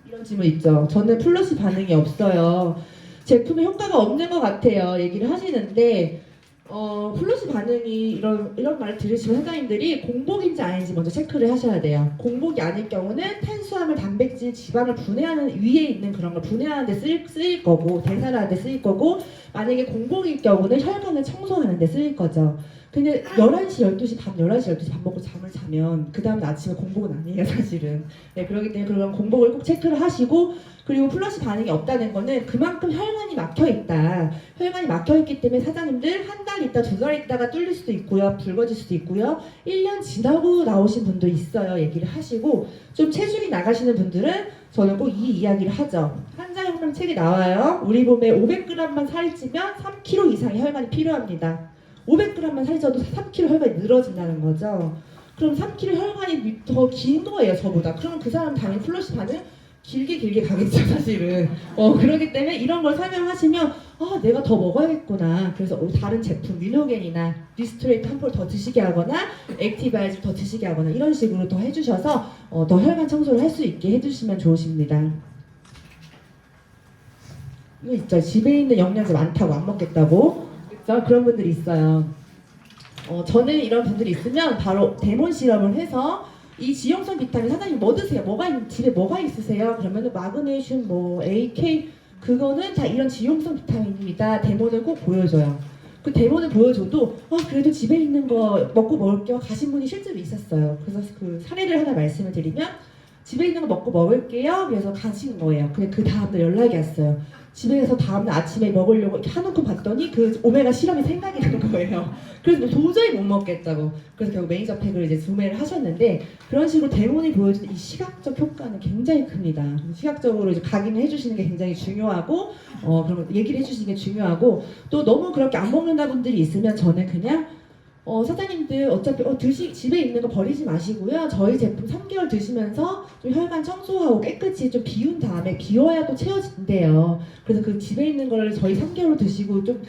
이런 질문 있죠. 저는 플러시 반응이 없어요. 제품에 효과가 없는 것 같아요. 얘기를 하시는데 플러시 반응이 이런 말을 들으시면 사장님들이 공복인지 아닌지 먼저 체크를 하셔야 돼요. 공복이 아닐 경우는 탄수화물, 단백질, 지방을 분해하는 위에 있는 그런 걸 분해하는 데 쓰일 거고 대사를 하는 데 쓰일 거고 만약에 공복일 경우는 혈관을 청소하는 데 쓰일 거죠. 근데 11시, 12시, 밤 11시, 12시 밥 먹고 잠을 자면 그 다음 아침에 공복은 아니에요, 사실은. 네, 그렇기 때문에 그런 공복을 꼭 체크를 하시고 그리고 플러시 반응이 없다는 거는 그만큼 혈관이 막혀있다. 혈관이 막혀있기 때문에 사장님들 한 달 있다, 2달 있다가 뚫릴 수도 있고요. 붉어질 수도 있고요. 1년 지나고 나오신 분도 있어요. 얘기를 하시고 좀 체중이 나가시는 분들은 저는 꼭 이 이야기를 하죠. 한자혈관 책에 나와요. 우리 몸에 500g만 살이 찌면 3kg 이상의 혈관이 필요합니다. 500g만 살이 쪄도 3kg 혈관이 늘어진다는 거죠. 그럼 3kg 혈관이 더 긴 거예요, 저보다. 그러면 그 사람 당연히 플러시 반응 길게 가겠죠, 사실은. 그렇기 때문에 이런 걸 설명하시면 내가 더 먹어야겠구나. 그래서 다른 제품, 위노겐이나 리스토레이트 한 포를 더 드시게 하거나 액티바이즈를 더 드시게 하거나 이런 식으로 더 해주셔서 더 혈관 청소를 할 수 있게 해주시면 좋으십니다. 이거 있죠. 집에 있는 영양제 많다고 안 먹겠다고. 그렇죠? 그런 분들이 있어요. 저는 이런 분들이 있으면 바로 데몬 시럽을 해서 이 지용성 비타민 사장님 뭐 드세요? 집에 뭐가 있으세요? 그러면은 마그네슘, AK 그거는 다 이런 지용성 비타민입니다. 데몬을 꼭 보여줘요. 그 데몬을 보여줘도 그래도 집에 있는 거 먹고 먹을게요 가신 분이 실제로 있었어요. 그래서 그 사례를 하나 말씀을 드리면 집에 있는 거 먹고 먹을게요. 그래서 가시는 거예요. 근데 그 다음날 연락이 왔어요. 집에서 다음날 아침에 먹으려고 이렇게 해놓고 봤더니 그 오메가 시럽이 생각이 나는 거예요. 그래서 도저히 못 먹겠다고. 그래서 결국 매니저 팩을 이제 구매를 하셨는데 그런 식으로 데몬이 보여주는 이 시각적 효과는 굉장히 큽니다. 시각적으로 이제 각인을 해주시는 게 굉장히 중요하고 그런 얘기를 해주시는 게 중요하고 또 너무 그렇게 안 먹는다 분들이 있으면 저는 그냥 사장님들 어차피 집에 있는 거 버리지 마시고요. 저희 제품 3개월 드시면서 좀 혈관 청소하고 깨끗이 좀 비운 다음에 비워야 또 채워진대요. 그래서 그 집에 있는 걸 저희 3개월로 드시고 좀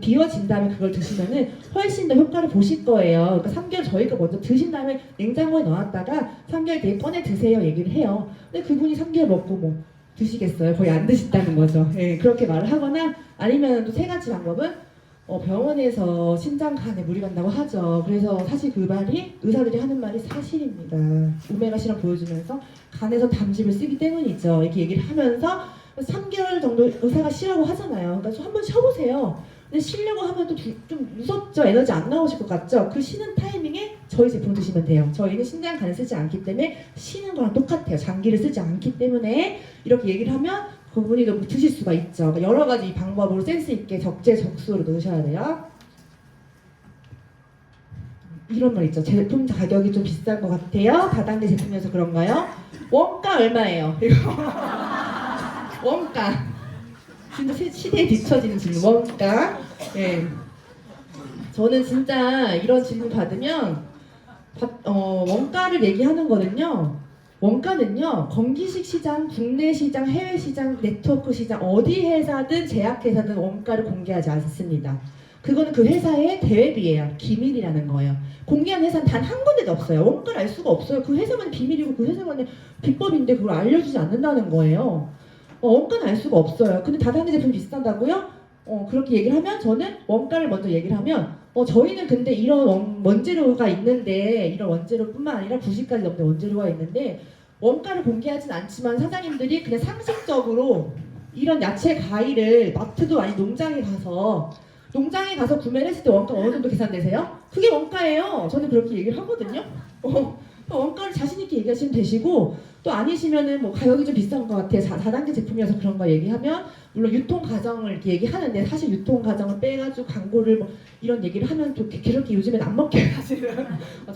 비워진 다음에 그걸 드시면은 훨씬 더 효과를 보실 거예요. 그러니까 3개월 저희 거 먼저 드신 다음에 냉장고에 넣었다가 3개월 뒤에 꺼내 드세요 얘기를 해요. 근데 그분이 3개월 먹고 드시겠어요? 거의 안 드신다는 거죠. 예, 그렇게 말을 하거나 아니면 또 세 가지 방법은 병원에서 신장 간에 물이 간다고 하죠. 그래서 사실 그 말이 의사들이 하는 말이 사실입니다. 오메가 실험 보여주면서 간에서 담즙을 쓰기 때문이죠. 이렇게 얘기를 하면서 3개월 정도 의사가 쉬라고 하잖아요. 그러니까 한번 쉬어보세요. 근데 쉬려고 하면 또 좀 무섭죠. 에너지 안 나오실 것 같죠. 그 쉬는 타이밍에 저희 제품 드시면 돼요. 저희는 신장 간을 쓰지 않기 때문에 쉬는 거랑 똑같아요. 장기를 쓰지 않기 때문에 이렇게 얘기를 하면 그분이 좀 드실 수가 있죠. 그러니까 여러 가지 방법으로 센스 있게 적재적소로 넣으셔야 돼요. 이런 말 있죠. 제품 가격이 좀 비싼 것 같아요. 다단계 제품이어서 그런가요? 원가 얼마예요? 이거 원가. 진짜 시대에 뒤처지는 질문. 원가. 예. 저는 진짜 이런 질문 받으면 원가를 얘기하는 거는요. 원가는요, 건기식 시장, 국내 시장, 해외 시장, 네트워크 시장, 어디 회사든 제약회사든 원가를 공개하지 않습니다. 그거는 그 회사의 대외비예요. 기밀이라는 거예요. 공개한 회사는 단 한 군데도 없어요. 원가를 알 수가 없어요. 그 회사만 비밀이고 그 회사만의 비법인데 그걸 알려주지 않는다는 거예요. 원가는 알 수가 없어요. 근데 다단계 제품 비싼다고요? 그렇게 얘기를 하면 저는 원가를 먼저 얘기를 하면 저희는 근데 이런 원재료가 있는데 이런 원재료뿐만 아니라 90가지 넘는 원재료가 있는데 원가를 공개하진 않지만 사장님들이 그냥 상식적으로 이런 야채 과일을 마트도 아닌 농장에 가서 구매를 했을 때 원가 어느 정도 계산되세요? 그게 원가예요. 저는 그렇게 얘기를 하거든요. 원가를 자신 있게 얘기하시면 되시고 또 아니시면은 뭐 가격이 좀 비싼 것 같아요. 4단계 제품이어서 그런 거 얘기하면 물론 유통 과정을 이렇게 얘기하는데 사실 유통 과정을 빼가지고 광고를 뭐 이런 얘기를 하면 좀 그렇게 요즘엔 안 먹혀요 사실은.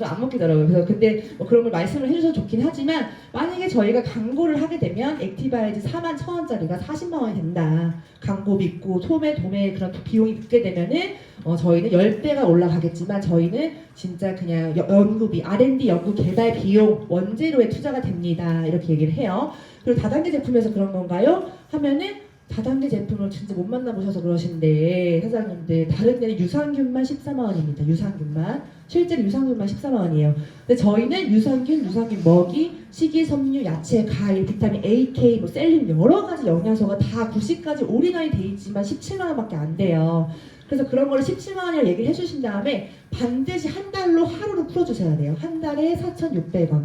안 먹히더라고요. 그래서 근데 뭐 그런 걸 말씀을 해주셔서 좋긴 하지만 만약에 저희가 광고를 하게 되면 액티바이즈 41,000원짜리가 40만 원이 된다. 광고 믿고 소매 도매 그런 비용이 붙게 되면은 저희는 10배가 올라가겠지만 저희는 진짜 그냥 연구비, R&D 연구 개발 비용 원재료에 투자가 됩니다. 이렇게 얘기를 해요. 그리고 다단계 제품에서 그런 건가요? 하면은 다단계 제품을 진짜 못 만나보셔서 그러신데 사장님들 다른 데는 유산균만 14만 원입니다. 유산균만. 실제로 유산균만 14만 원이에요. 근데 저희는 유산균 먹이, 식이섬유, 야채, 과일, 비타민 A, K, 뭐 셀린 여러 가지 영양소가 다 90가지 올인원이 돼 있지만 17만 원밖에 안 돼요. 그래서 그런 거를 17만 원이라고 얘기를 해주신 다음에 반드시 한 달로 하루로 풀어주셔야 돼요. 한 달에 4,600원.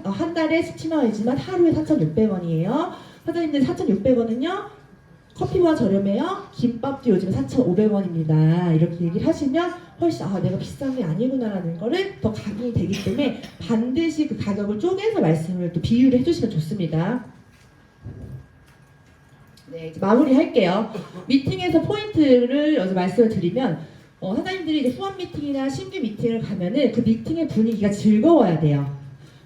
한 달에 17만 원이지만 하루에 4,600원이에요. 사장님들 4,600원은요. 커피보다 저렴해요. 김밥도 요즘 4,500원입니다. 이렇게 얘기를 하시면 훨씬 내가 비싼 게 아니구나라는 거를 더 각인이 되기 때문에 반드시 그 가격을 쪼개서 말씀을 또 비유를 해주시면 좋습니다. 네, 이제 마무리할게요. 미팅에서 포인트를 여기서 말씀을 드리면 사장님들이 이제 후원 미팅이나 신규 미팅을 가면은 그 미팅의 분위기가 즐거워야 돼요.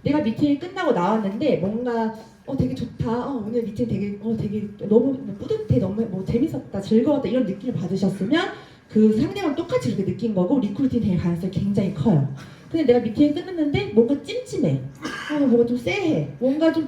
내가 미팅이 끝나고 나왔는데 뭔가 되게 좋다. 오늘 미팅 되게 너무 뿌듯해. 너무 뭐 재밌었다. 즐거웠다. 이런 느낌을 받으셨으면 그 상대방 똑같이 그렇게 느낀 거고 리크루팅 될 가능성이 굉장히 커요. 근데 내가 미팅이 끝났는데 뭔가 찜찜해. 뭔가 좀 쎄해. 뭔가 좀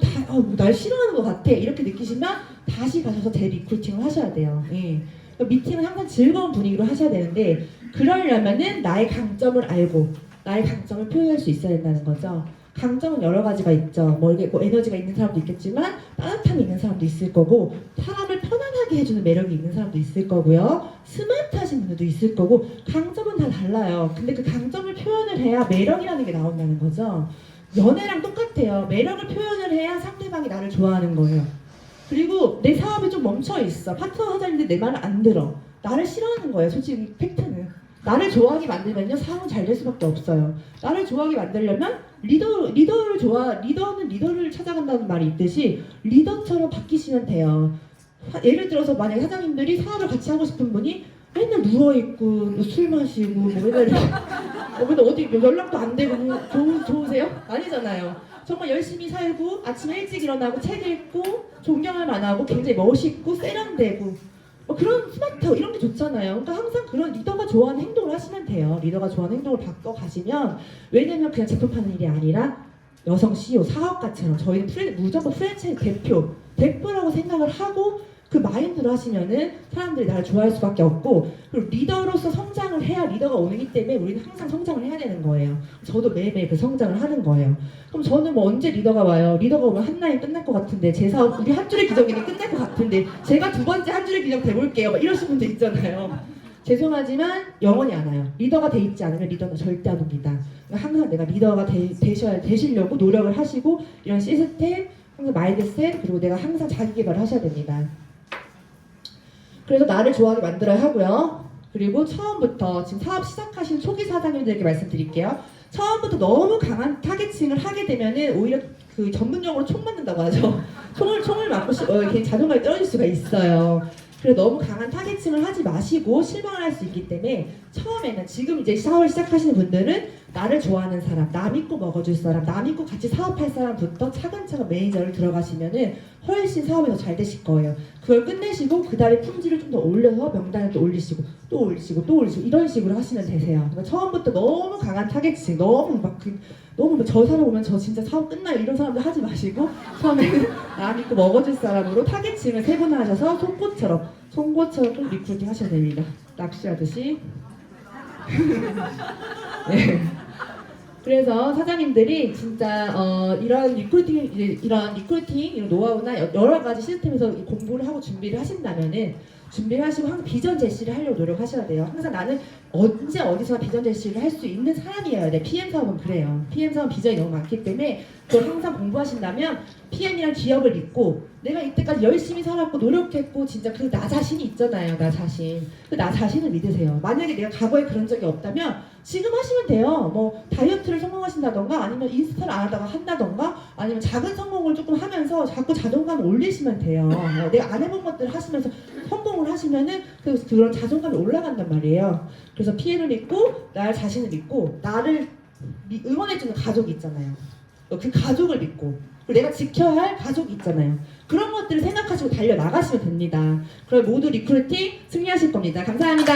날 싫어하는 것 같아. 이렇게 느끼시면 다시 가셔서 재리크루팅을 하셔야 돼요. 예. 미팅은 항상 즐거운 분위기로 하셔야 되는데 그러려면은 나의 강점을 알고 나의 강점을 표현할 수 있어야 된다는 거죠. 강점은 여러 가지가 있죠. 뭐 에너지가 있는 사람도 있겠지만 따뜻함이 있는 사람도 있을 거고 사람을 편안하게 해주는 매력이 있는 사람도 있을 거고요. 스마트하신 분들도 있을 거고 강점은 다 달라요. 근데 그 강점을 표현을 해야 매력이라는 게 나온다는 거죠. 연애랑 똑같아요. 매력을 표현을 해야 상대방이 나를 좋아하는 거예요. 그리고 내 사업이 좀 멈춰 있어. 파트너 사장님들 내 말을 안 들어. 나를 싫어하는 거예요. 솔직히 팩트는. 나를 좋아하게 만들면요 사업은 잘 될 수밖에 없어요. 나를 좋아하게 만들려면 리더는 리더를 찾아간다는 말이 있듯이 리더처럼 바뀌시면 돼요. 예를 들어서 만약에 사장님들이 사업을 같이 하고 싶은 분이 맨날 누워있고 술 마시고 맨날 어디 연락도 안 되고 좋으세요? 아니잖아요. 정말 열심히 살고 아침에 일찍 일어나고 책 읽고 존경할 만하고 굉장히 멋있고 세련되고 그런 스마트 이런 게 좋잖아요. 그러니까 항상 그런 리더가 좋아하는 행동을 하시면 돼요. 리더가 좋아하는 행동을 바꿔 가시면 왜냐면 그냥 제품 파는 일이 아니라 여성 CEO 사업가처럼 저희는 무조건 프랜차이즈 대표라고 생각을 하고 그 마인드로 하시면은 사람들이 나를 좋아할 수밖에 없고, 그리고 리더로서 성장을 해야 리더가 오기 때문에 우리는 항상 성장을 해야 되는 거예요. 저도 매일매일 그 성장을 하는 거예요. 그럼 저는 뭐 언제 리더가 와요? 리더가 오면 한 라인 끝날 것 같은데, 제 사업 우리 한 줄의 기적이니 끝날 것 같은데 제가 두 번째 한 줄의 기적 돼볼게요. 막 이러신 분들 있잖아요. 죄송하지만 영원히 안 와요. 리더가 돼 있지 않으면 리더는 절대 안 옵니다. 그러니까 항상 내가 리더가 되시려고 노력을 하시고, 이런 시스템, 항상 마인드셋, 그리고 내가 항상 자기 개발을 하셔야 됩니다. 그래서 나를 좋아하게 만들어야 하고요. 그리고 처음부터 지금 사업 시작하신 초기 사장님들에게 말씀드릴게요. 처음부터 너무 강한 타겟팅을 하게 되면은 오히려 그 전문용어로 총 맞는다고 하죠. 총을 맞고 이렇게 자존감이 떨어질 수가 있어요. 그래서 너무 강한 타겟팅을 하지 마시고 실망을 할 수 있기 때문에 처음에는, 지금 이제 사업을 시작하시는 분들은 나를 좋아하는 사람, 나 믿고 먹어줄 사람, 나 믿고 같이 사업할 사람부터 차근차근 매니저를 들어가시면은 훨씬 사업이 더 잘 되실 거예요. 그걸 끝내시고 그 다음에 품질을 좀 더 올려서 명단을 또 올리시고 또 올리시고 또 올리시고 이런 식으로 하시면 되세요. 그러니까 처음부터 너무 강한 타겟팅, 너무 저 사람 오면 저 진짜 사업 끝나요 이런 사람들 하지 마시고, 처음에는 나 믿고 먹어줄 사람으로 타겟팅을 세분화하셔서 송곳처럼 좀 리크루팅 하셔야 됩니다. 낚시하듯이. 네. 그래서 사장님들이 진짜 이런 리크루팅 노하우나 여러 가지 시스템에서 공부를 하고 준비를 하신다면은, 준비를 하시고 항상 비전 제시를 하려고 노력하셔야 돼요. 항상 나는 언제 어디서나 비전 제시를 할 수 있는 사람이어야 돼. PM 사업은 그래요. PM 사업은 비전이 너무 많기 때문에 그걸 항상 공부하신다면 PM이란 기업을 믿고, 내가 이때까지 열심히 살았고 노력했고 진짜 그 나 자신이 있잖아요. 나 자신. 그 나 자신을 믿으세요. 만약에 내가 과거에 그런 적이 없다면 지금 하시면 돼요. 뭐 다이어트를 성공하신다던가, 아니면 인스타를 안 하다가 한다던가, 아니면 작은 성공을 조금 하면서 자꾸 자존감을 올리시면 돼요. 내가 안 해본 것들을 하시면서 성공을 하시면은 그런 자존감이 올라간단 말이에요. 그래서 PM을 믿고, 나 자신을 믿고, 나를 응원해주는 가족이 있잖아요. 그 가족을 믿고, 그리고 내가 지켜야 할 가족이 있잖아요. 그런 것들을 생각하시고 달려나가시면 됩니다. 그럼 모두 리크루팅 승리하실 겁니다. 감사합니다.